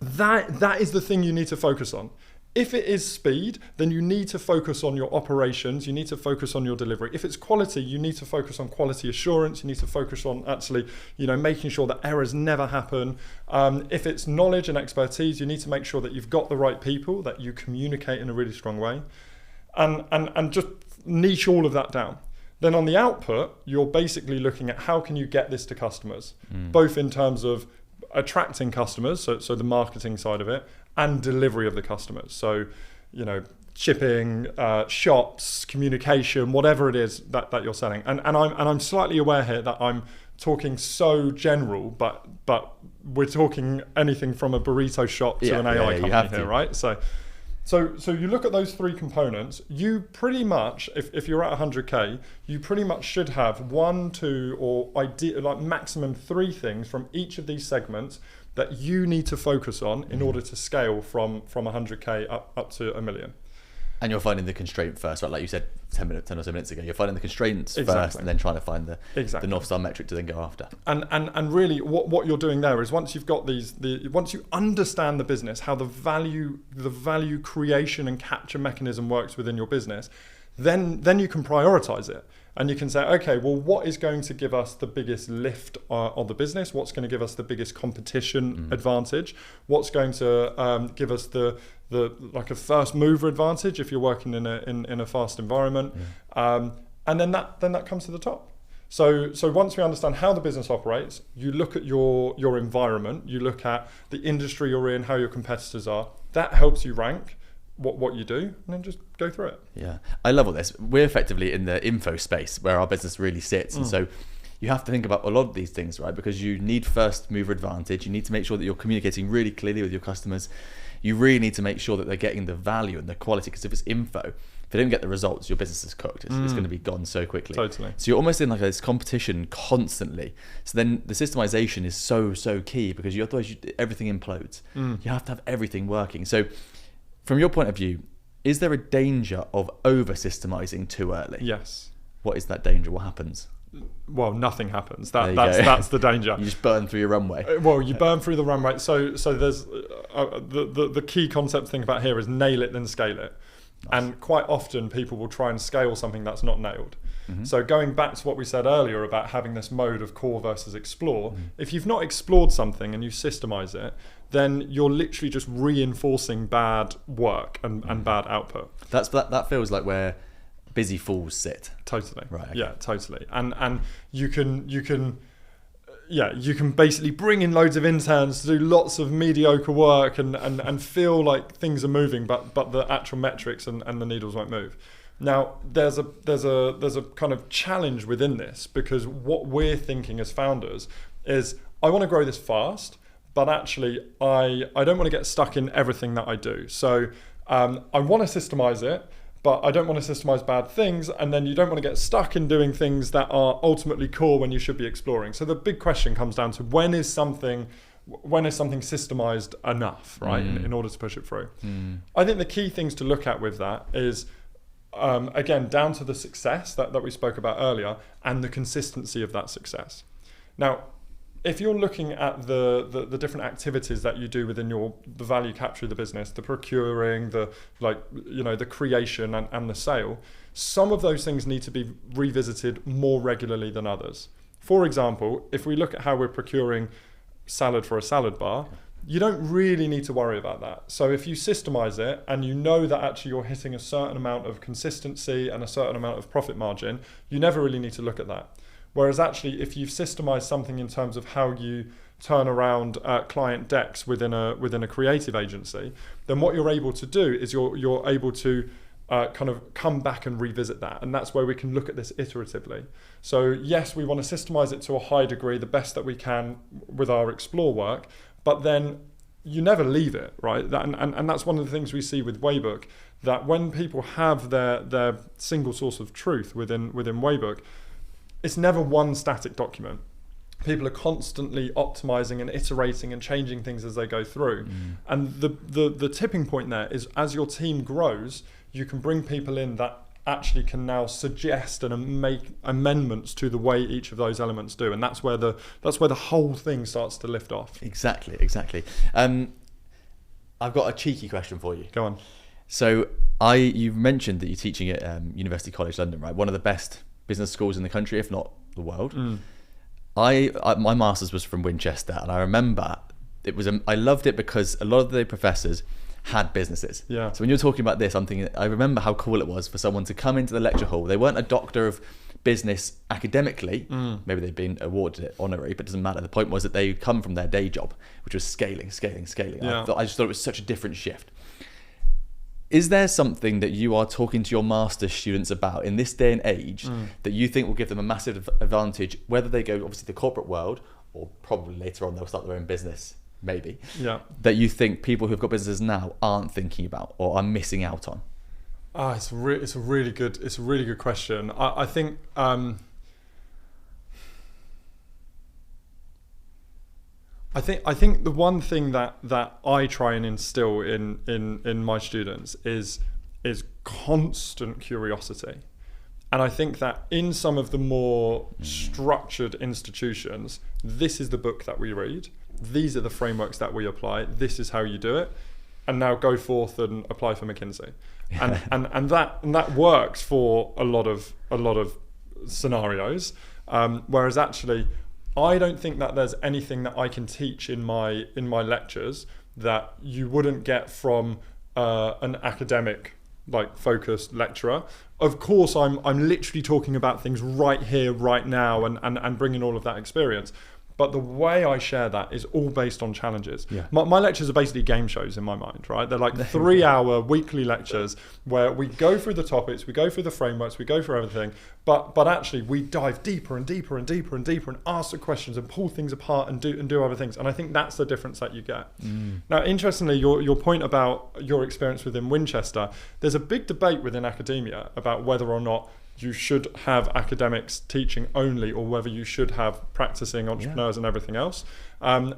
That is the thing you need to focus on. If it is speed, then you need to focus on your operations, you need to focus on your delivery. If it's quality, you need to focus on quality assurance, you need to focus on actually, making sure that errors never happen. If it's knowledge and expertise, you need to make sure that you've got the right people, that you communicate in a really strong way, and just niche all of that down. Then on the output, you're basically looking at how can you get this to customers, both in terms of attracting customers, so the marketing side of it, and delivery of the customers. So, shipping, shops, communication, whatever it is that you're selling. And I'm slightly aware here that I'm talking so general, but we're talking anything from a burrito shop to an AI company here, right? So you look at those three components, you pretty much, if you're at 100K, you pretty much should have 1, 2, or maximum 3 things from each of these segments that you need to focus on in order to scale from 100K up to $1 million. And you're finding the constraint first, right? Like you said 10 or so minutes ago, you're finding the constraints first and then trying to find the North Star metric to then go after. And really what you're doing there is once you've got once you understand the business, how the value creation and capture mechanism works within your business, then you can prioritize it. And you can say, okay, well, what is going to give us the biggest lift of the business? What's going to give us the biggest competition advantage? What's going to give us the like a first mover advantage if you're working in a fast environment? And then that comes to the top. So once we understand how the business operates, you look at your environment, you look at the industry you're in, how your competitors are. That helps you rank what you do, and then just go through it. Yeah, I love all this. We're effectively in the info space where our business really sits, and so you have to think about a lot of these things, right? Because you need first mover advantage. You need to make sure that you're communicating really clearly with your customers. You really need to make sure that they're getting the value and the quality, because if it's info, if they don't get the results, your business is cooked. It's going to be gone so quickly. Totally. So you're almost in like this competition constantly. So then the systemization is so key, because otherwise everything implodes. You have to have everything working. So from your point of view, is there a danger of over-systemizing too early? Yes. What is that danger? What happens? Well, nothing happens. That's the danger. You just burn through your runway. Well, you burn through the runway. So there's the key concept to think about here is nail it, then scale it. Nice. And quite often people will try and scale something that's not nailed. So going back to what we said earlier about having this mode of core versus explore, if you've not explored something and you systemize it, then you're literally just reinforcing bad work and bad output. That feels like where busy fools sit. Totally. Right. Okay. Yeah, totally. And you can basically bring in loads of interns to do lots of mediocre work and feel like things are moving, but the actual metrics and the needles won't move. Now, there's a kind of challenge within this, because what we're thinking as founders is, I want to grow this fast, but actually I don't want to get stuck in everything that I do. So I want to systemize it, but I don't want to systemize bad things, and then you don't want to get stuck in doing things that are ultimately core when you should be exploring. So the big question comes down to when is something systemized enough, right, in order to push it through? I think the key things to look at with that is, again, down to the success that we spoke about earlier and the consistency of that success. Now, if you're looking at the different activities that you do within the value capture of the business, the procuring, the creation and the sale, some of those things need to be revisited more regularly than others. For example, if we look at how we're procuring salad for a salad bar, you don't really need to worry about that. So if you systemize it and you know that actually you're hitting a certain amount of consistency and a certain amount of profit margin, you never really need to look at that. Whereas actually, if you've systemized something in terms of how you turn around client decks within a creative agency, then what you're able to do is you're able to kind of come back and revisit that. And that's where we can look at this iteratively. So yes, we want to systemize it to a high degree, the best that we can with our explore work, but then you never leave it, right? And that's one of the things we see with Waybook, that when people have their single source of truth within Waybook, it's never one static document. People are constantly optimizing and iterating and changing things as they go through. And the tipping point there is, as your team grows, you can bring people in that actually can now suggest and make amendments to the way each of those elements do, and that's where the whole thing starts to lift off. Exactly. I've got a cheeky question for you. Go on. So you've mentioned that you're teaching at University College London, right? One of the best business schools in the country, if not the world. My master's was from Winchester, and I remember I loved it because a lot of the professors had businesses. Yeah. So when you're talking about this, I'm thinking, I remember how cool it was for someone to come into the lecture hall. They weren't a doctor of business academically. Maybe they've been awarded it honorary, but it doesn't matter. The point was that they come from their day job, which was scaling. Yeah. I just thought it was such a different shift. Is there something that you are talking to your master's students about in this day and age that you think will give them a massive advantage, whether they go obviously the corporate world or probably later on they'll start their own business, maybe, that you think people who've got businesses now aren't thinking about or are missing out on? It's a really good question. I think I think the one thing that I try and instill in my students is constant curiosity. And I think that in some of the more structured institutions, this is the book that we read, these are the frameworks that we apply, this is how you do it, and now go forth and apply for McKinsey. And that works for a lot of scenarios. Whereas actually, I don't think that there's anything that I can teach in my lectures that you wouldn't get from an academic focused lecturer. Of course, I'm literally talking about things right here, right now, and bringing all of that experience. But the way I share that is all based on challenges. Yeah. My lectures are basically game shows in my mind, right? They're like 3-hour weekly lectures where we go through the topics, we go through the frameworks, we go through everything, but actually we dive deeper and deeper and deeper and deeper and ask the questions and pull things apart and do other things. And I think that's the difference that you get. Now, interestingly, your point about your experience within Winchester, there's a big debate within academia about whether or not you should have academics teaching only or whether you should have practicing entrepreneurs and everything else. And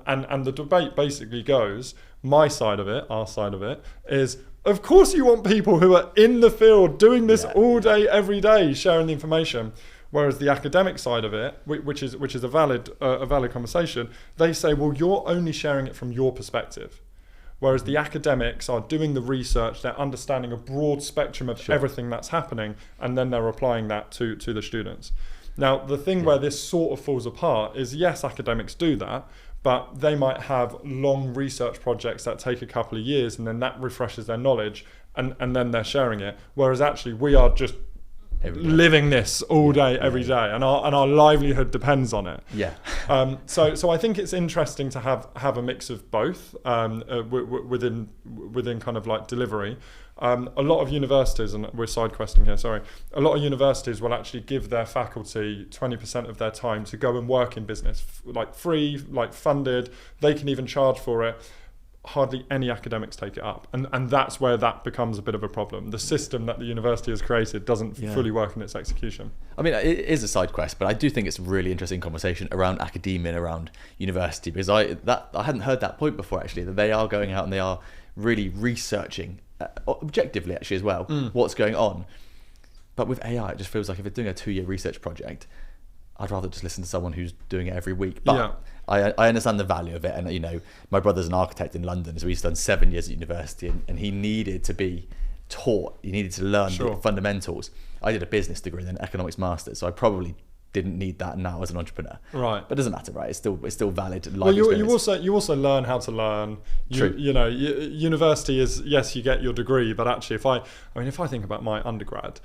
the debate basically goes, my side of it, our side of it, is of course you want people who are in the field doing this all day, every day, sharing the information. Whereas the academic side of it, which is a valid conversation, they say, well, you're only sharing it from your perspective. Whereas the academics are doing the research, they're understanding a broad spectrum of everything that's happening, and then they're applying that to the students. Now, the thing where this sort of falls apart is, yes, academics do that, but they might have long research projects that take a couple of years, and then that refreshes their knowledge, and then they're sharing it. Whereas actually, we are just living this all day, every day, and our livelihood depends on it. So I think it's interesting to have a mix of both within kind of like delivery. A lot of universities, and we're side questing here, sorry, a lot of universities will actually give their faculty 20% of their time to go and work in business, like free, like funded. They can even charge for it. Hardly any academics take it up, and that's where that becomes a bit of a problem. The system that the university has created doesn't fully work in its execution. I mean, it is a side quest, but I do think it's a really interesting conversation around academia and around university, because I hadn't heard that point before, actually, that they are going out and they are really researching objectively, actually, as well, what's going on. But with AI, it just feels like if it's doing a 2-year research project, I'd rather just listen to someone who's doing it every week. But I understand the value of it. And, you know, my brother's an architect in London, so he's done 7 years at university, and he needed to be taught. He needed to learn the fundamentals. I did a business degree and then economics master's, so I probably didn't need that now as an entrepreneur. Right. But it doesn't matter, right? It's still valid life experience. You also learn how to learn. True. You know, university is, yes, you get your degree, but actually if I think about my undergrad,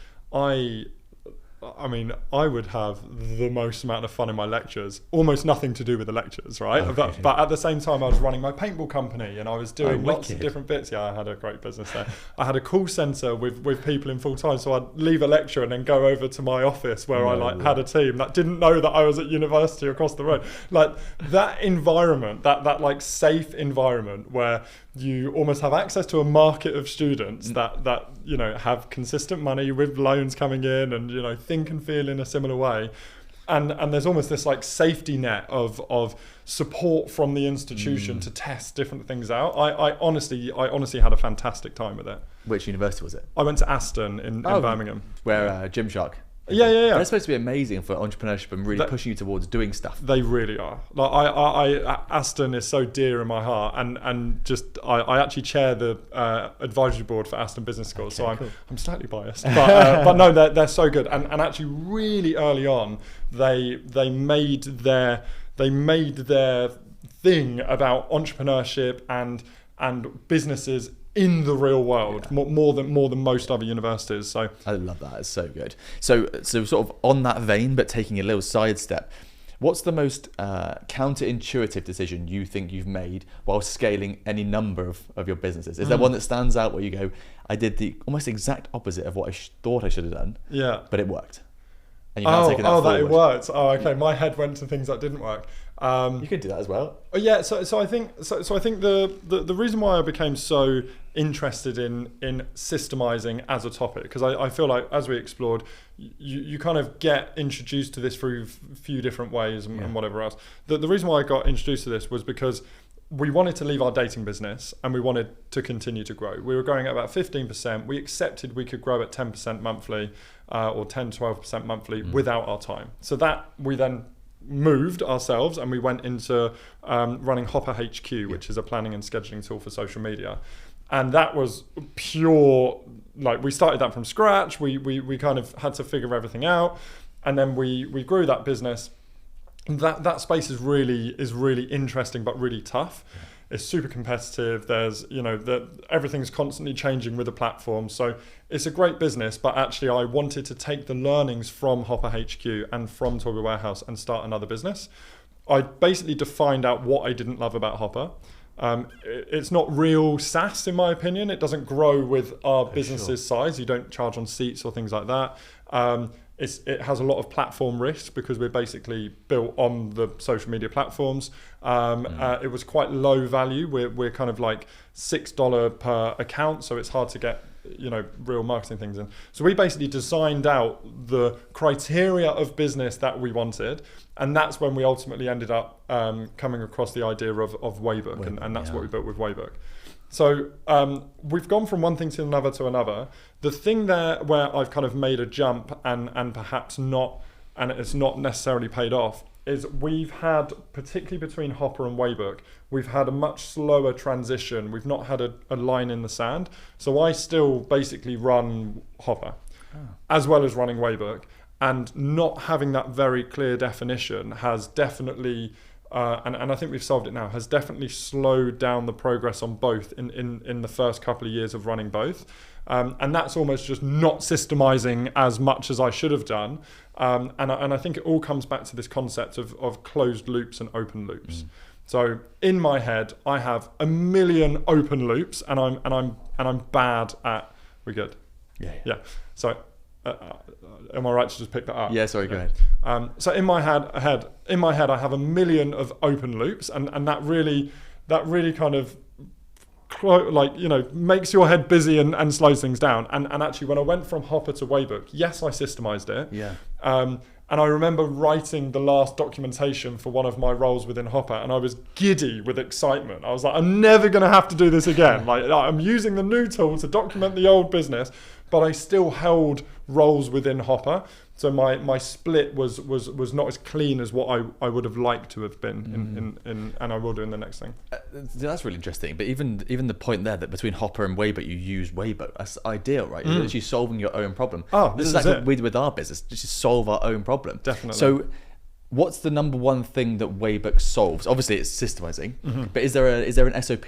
I mean, I would have the most amount of fun in my lectures, almost nothing to do with the lectures, right? Okay. But at the same time, I was running my paintball company and I was doing lots of different bits. Yeah, I had a great business there. I had a call centre with people in full time. So I'd leave a lecture and then go over to my office where I had a team that didn't know that I was at university across the road. Like that environment, that like safe environment where you almost have access to a market of students that you know have consistent money with loans coming in and you know think and feel in a similar way, and there's almost this like safety net of support from the institution to test different things out. I honestly had a fantastic time with it. Which university was it? I went to Aston in Birmingham. Where Gymshark Yeah. They're supposed to be amazing for entrepreneurship and really pushing you towards doing stuff. They really are. Like I Aston is so dear in my heart, and just I actually chair the advisory board for Aston Business School, so I'm slightly biased, but no, they're so good, and actually really early on they made their thing about entrepreneurship and businesses in the real world, more than most other universities. So I love that. It's so good. So sort of on that vein, but taking a little sidestep, what's the most counterintuitive decision you think you've made while scaling any number of your businesses? Is there one that stands out where you go, I did the almost exact opposite of what I thought I should have done, but it worked? And you're now taking that forward. That it worked. Oh, okay. My head went to things that didn't work. You could do that as well. Yeah. So I think the reason why I became so interested in systemizing as a topic, because I feel like as we explored, you kind of get introduced to this through a few different ways and whatever else. The reason why I got introduced to this was because we wanted to leave our dating business and we wanted to continue to grow. We were growing at about 15%. We accepted we could grow at 10% monthly or 10-12% monthly without our time. So that we then moved ourselves and we went into running Hopper HQ, which is a planning and scheduling tool for social media. And that was pure, like we started that from scratch. We kind of had to figure everything out. And then we grew that business. That space is really interesting, but really tough. It's super competitive. There's, everything's constantly changing with the platform. So it's a great business, but actually I wanted to take the learnings from Hopper HQ and from Toy Warehouse and start another business. I basically defined out what I didn't love about Hopper. It's not real SaaS in my opinion. It doesn't grow with our business's size. You don't charge on seats or things like that. It has a lot of platform risk because we're basically built on the social media platforms. It was quite low value. We're kind of like $6 per account, so it's hard to get real marketing things in. So we basically designed out the criteria of business that we wanted, and that's when we ultimately ended up coming across the idea of Waybook, and that's what we built with Waybook. So we've gone from one thing to another. The thing there where I've kind of made a jump and perhaps not, and it's not necessarily paid off, is we've had, particularly between Hopper and Waybook, we've had a much slower transition. We've not had a line in the sand. So I still basically run Hopper as well as running Waybook, and not having that very clear definition has definitely and I think we've solved it now, has definitely slowed down the progress on both in the first couple of years of running both. And that's almost just not systemizing as much as I should have done. And I think it all comes back to this concept of closed loops and open loops. So in my head, I have a million open loops, and I'm bad at. We good? Yeah. So. Am I right to just pick that up? Yeah, sorry, go ahead. So in my head, I have a million of open loops, and that really kind of makes your head busy and slows things down. And actually, when I went from Hopper to Waybook, yes, I systemized it. Yeah. And I remember writing the last documentation for one of my roles within Hopper, and I was giddy with excitement. I was like, I'm never going to have to do this again. Like, I'm using the new tool to document the old business, but I still held roles within Hopper. So my split was not as clean as what I would have liked to have been and I will do in the next thing. That's really interesting. But even the point there that between Hopper and Waybook, you use Waybook. That's ideal, right? You're actually solving your own problem. This is exactly what we did with our business. Just solve our own problem. Definitely. So what's the number one thing that Waybook solves? Obviously, it's systemizing. But is there an SOP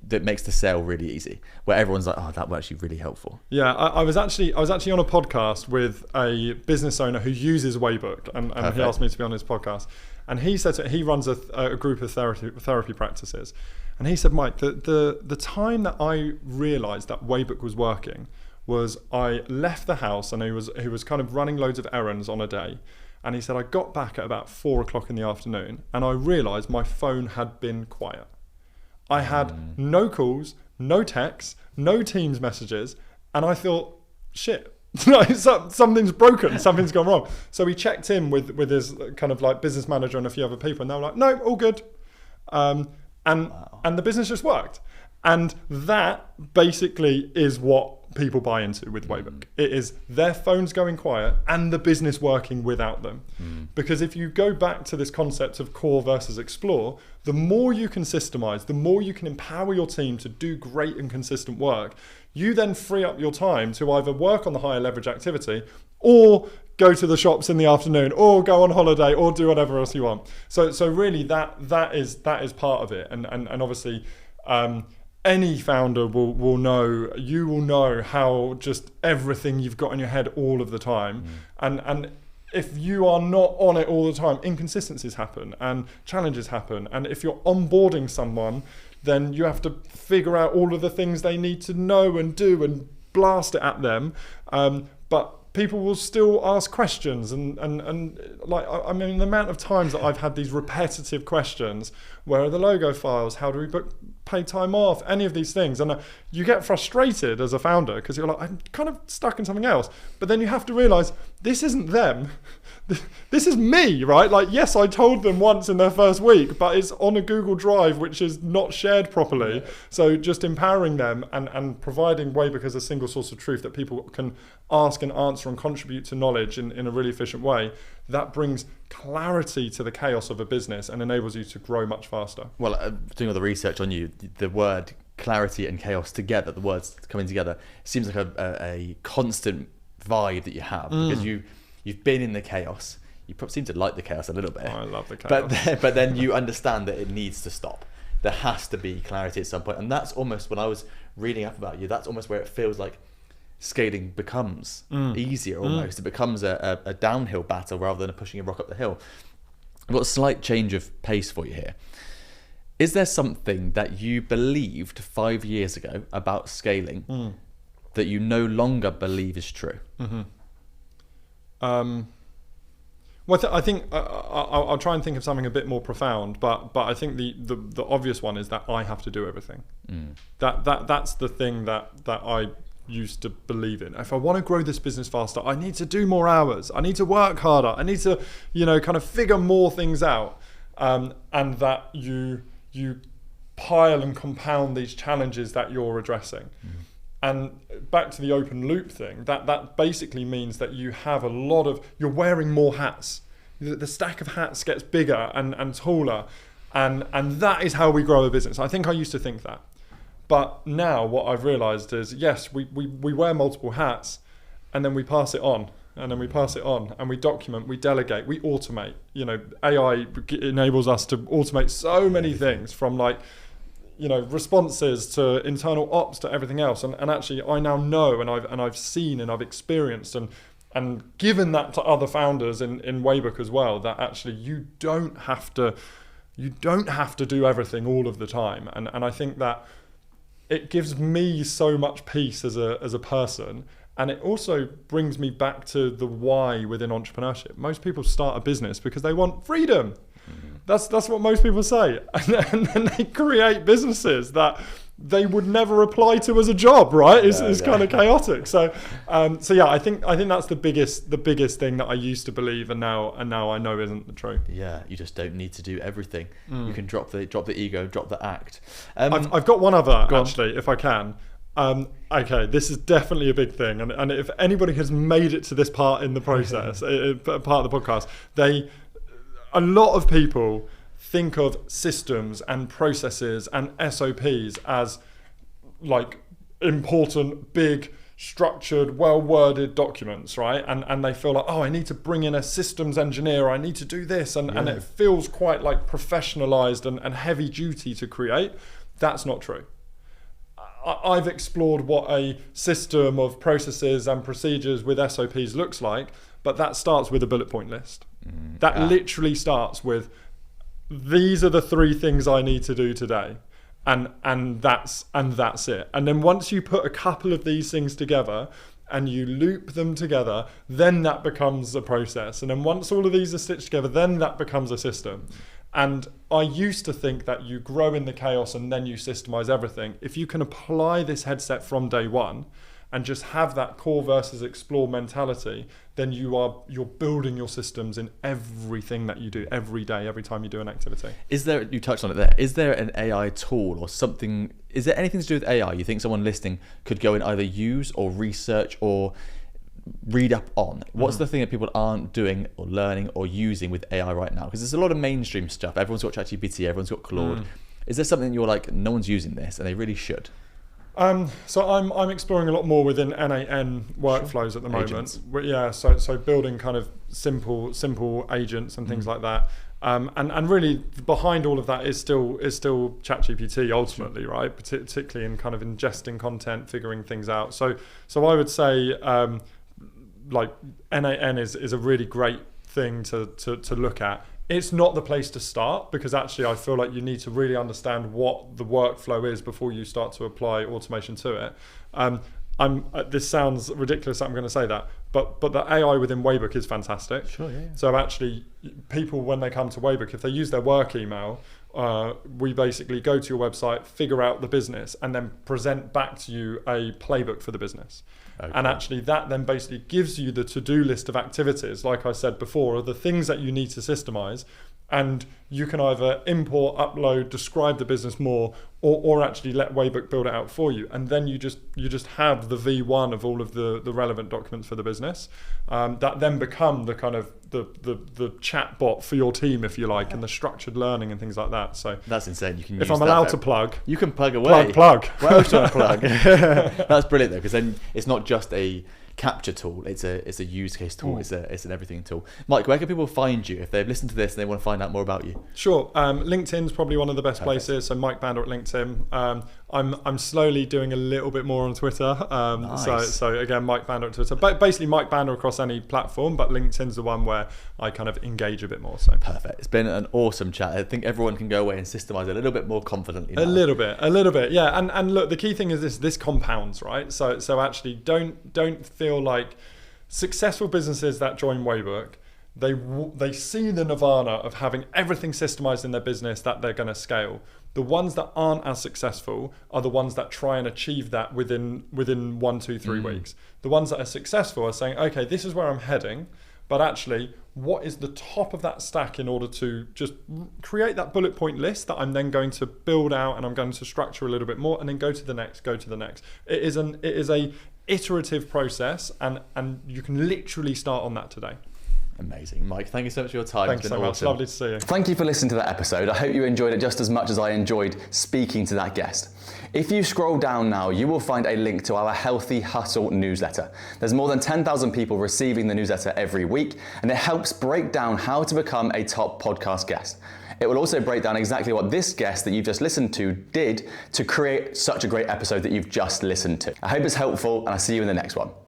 that makes the sale really easy, where everyone's like, oh, that was actually really helpful? Yeah, I was actually on a podcast with a business owner who uses Waybook, and he asked me to be on his podcast, and he said he runs a group of therapy practices, and he said, Mike, the time that I realised that Waybook was working was I left the house, and he was kind of running loads of errands on a day, and he said I got back at about 4:00 in the afternoon, and I realised my phone had been quiet. I had no calls, no texts, no Teams messages, and I thought, shit, something's broken, something's gone wrong. So he checked in with his kind of like business manager and a few other people, and they were like, no, all good. And the business just worked. And that basically is what people buy into with Waybook. It is their phones going quiet and the business working without them. Because if you go back to this concept of core versus explore, the more you can systemize, the more you can empower your team to do great and consistent work, you then free up your time to either work on the higher leverage activity or go to the shops in the afternoon or go on holiday or do whatever else you want. So really that is part of it. And obviously, any founder will know how just everything you've got in your head all of the time. And if you are not on it all the time, inconsistencies happen and challenges happen. And if you're onboarding someone, then you have to figure out all of the things they need to know and do and blast it at them. But people will still ask questions and like, I mean, the amount of times that I've had these repetitive questions, where are the logo files? How do we book paid time off? Any of these things. And you get frustrated as a founder because you're like, I'm kind of stuck in something else. But then you have to realize this isn't them. This is me, right? Like, yes, I told them once in their first week, but it's on a Google Drive, which is not shared properly. Yeah. So just empowering them and providing Waybook as a single source of truth that people can ask and answer and contribute to knowledge in a really efficient way, that brings clarity to the chaos of a business and enables you to grow much faster. Well, doing all the research on you, the word clarity and chaos together, the words coming together, seems like a constant vibe that you have, because you've been in the chaos. You probably seem to like the chaos a little bit. Oh, I love the chaos. But then you understand that it needs to stop. There has to be clarity at some point. And that's almost, when I was reading up about you, that's almost where it feels like scaling becomes easier almost. It becomes a downhill battle rather than pushing a rock up the hill. I've got a slight change of pace for you here. Is there something that you believed 5 years ago about scaling that you no longer believe is true? Well, I think I'll try and think of something a bit more profound, but I think the obvious one is that I have to do everything. That's the thing that I used to believe in. If I want to grow this business faster, I need to do more hours. I need to work harder. I need to, kind of figure more things out, and that you pile and compound these challenges that you're addressing. And back to the open loop thing, that basically means that you have you're wearing more hats. The stack of hats gets bigger and taller, and that is how we grow a business. I think I used to think that. But now what I've realized is, yes, we wear multiple hats, and then we pass it on, and then we pass it on, and we document, we delegate, we automate. AI enables us to automate so many things, from responses to internal ops to everything else. And actually I now know, and I've seen and I've experienced and given that to other founders in Waybook as well, that actually you don't have to do everything all of the time. And I think that it gives me so much peace as a person. And it also brings me back to the why within entrepreneurship. Most people start a business because they want freedom. That's what most people say, and then they create businesses that they would never apply to as a job, right? It's kind of chaotic. So yeah, I think that's the biggest thing that I used to believe, and now I know isn't the truth. Yeah, you just don't need to do everything. You can drop the ego, drop the act. I've got one other actually, if I can. Okay, this is definitely a big thing, and if anybody has made it to this part in the process, part of the podcast, a lot of people think of systems and processes and SOPs as like important, big, structured, well-worded documents, right? And they feel like, oh, I need to bring in a systems engineer, I need to do this, and it feels quite like professionalized and heavy duty to create. That's not true. I've explored what a system of processes and procedures with SOPs looks like, but that starts with a bullet point list. That literally starts with, these are the 3 things I need to do today, and that's it. And then once you put a couple of these things together and you loop them together, then that becomes a process. And then once all of these are stitched together, then that becomes a system. And I used to think that you grow in the chaos and then you systemize everything. If you can apply this headset from day one and just have that core versus explore mentality, then you're building your systems in everything that you do every day, every time you do an activity. You touched on it there, is there an AI tool or something, is there anything to do with AI you think someone listening could go and either use or research or read up on? What's the thing that people aren't doing or learning or using with AI right now? Because there's a lot of mainstream stuff. Everyone's got ChatGPT, everyone's got Claude. Is there something you're like, no one's using this and they really should? So I'm exploring a lot more within NAN workflows at the moment. Agents. Yeah, so building kind of simple agents and things like that. And really behind all of that is still ChatGPT ultimately, right? Particularly in kind of ingesting content, figuring things out. So I would say like NAN is a really great thing to look at. It's not the place to start, because actually I feel like you need to really understand what the workflow is before you start to apply automation to it. This sounds ridiculous that I'm going to say that, but the AI within Waybook is fantastic. Sure, yeah. So actually, people, when they come to Waybook, if they use their work email, we basically go to your website, figure out the business, and then present back to you a playbook for the business. Okay. And actually that then basically gives you the to-do list of activities, like I said before, are the things that you need to systemize. And you can either import, upload, describe the business more, or actually let Waybook build it out for you. And then you just have the V1 of all of the relevant documents for the business that then become the kind of the chat bot for your team, if you like, and the structured learning and things like that. So that's insane. You can. If I'm allowed to plug, you can plug away. Plug. What else do you want to plug? That's brilliant though, because then it's not just a capture tool, it's a use case tool. It's an everything tool. Mike, where can people find you if they've listened to this and they want to find out more about you? Sure. LinkedIn's probably one of the best places. So Mike Bandar at LinkedIn. I'm slowly doing a little bit more on Twitter. Nice. So again, Mike Bandar at Twitter. Basically Mike Bandar across any platform, but LinkedIn's the one where I kind of engage a bit more. So perfect. It's been an awesome chat. I think everyone can go away and systemize a little bit more confidently now. A little bit, yeah. And look, the key thing is this compounds, right? So actually don't feel like successful businesses that join Waybook, they see the nirvana of having everything systemized in their business that they're going to scale. The ones that aren't as successful are the ones that try and achieve that within 1, 2, 3 weeks. The ones that are successful are saying, okay, this is where I'm heading, but actually, what is the top of that stack in order to just create that bullet point list that I'm then going to build out and I'm going to structure a little bit more and then go to the next. It is a iterative process, and you can literally start on that today. Amazing. Mike, thank you so much for your time. Thanks so much. Lovely to see you. Thank you for listening to that episode. I hope you enjoyed it just as much as I enjoyed speaking to that guest. If you scroll down now, you will find a link to our Healthy Hustle newsletter. There's more than 10,000 people receiving the newsletter every week, and it helps break down how to become a top podcast guest. It will also break down exactly what this guest that you've just listened to did to create such a great episode that you've just listened to. I hope it's helpful, and I'll see you in the next one.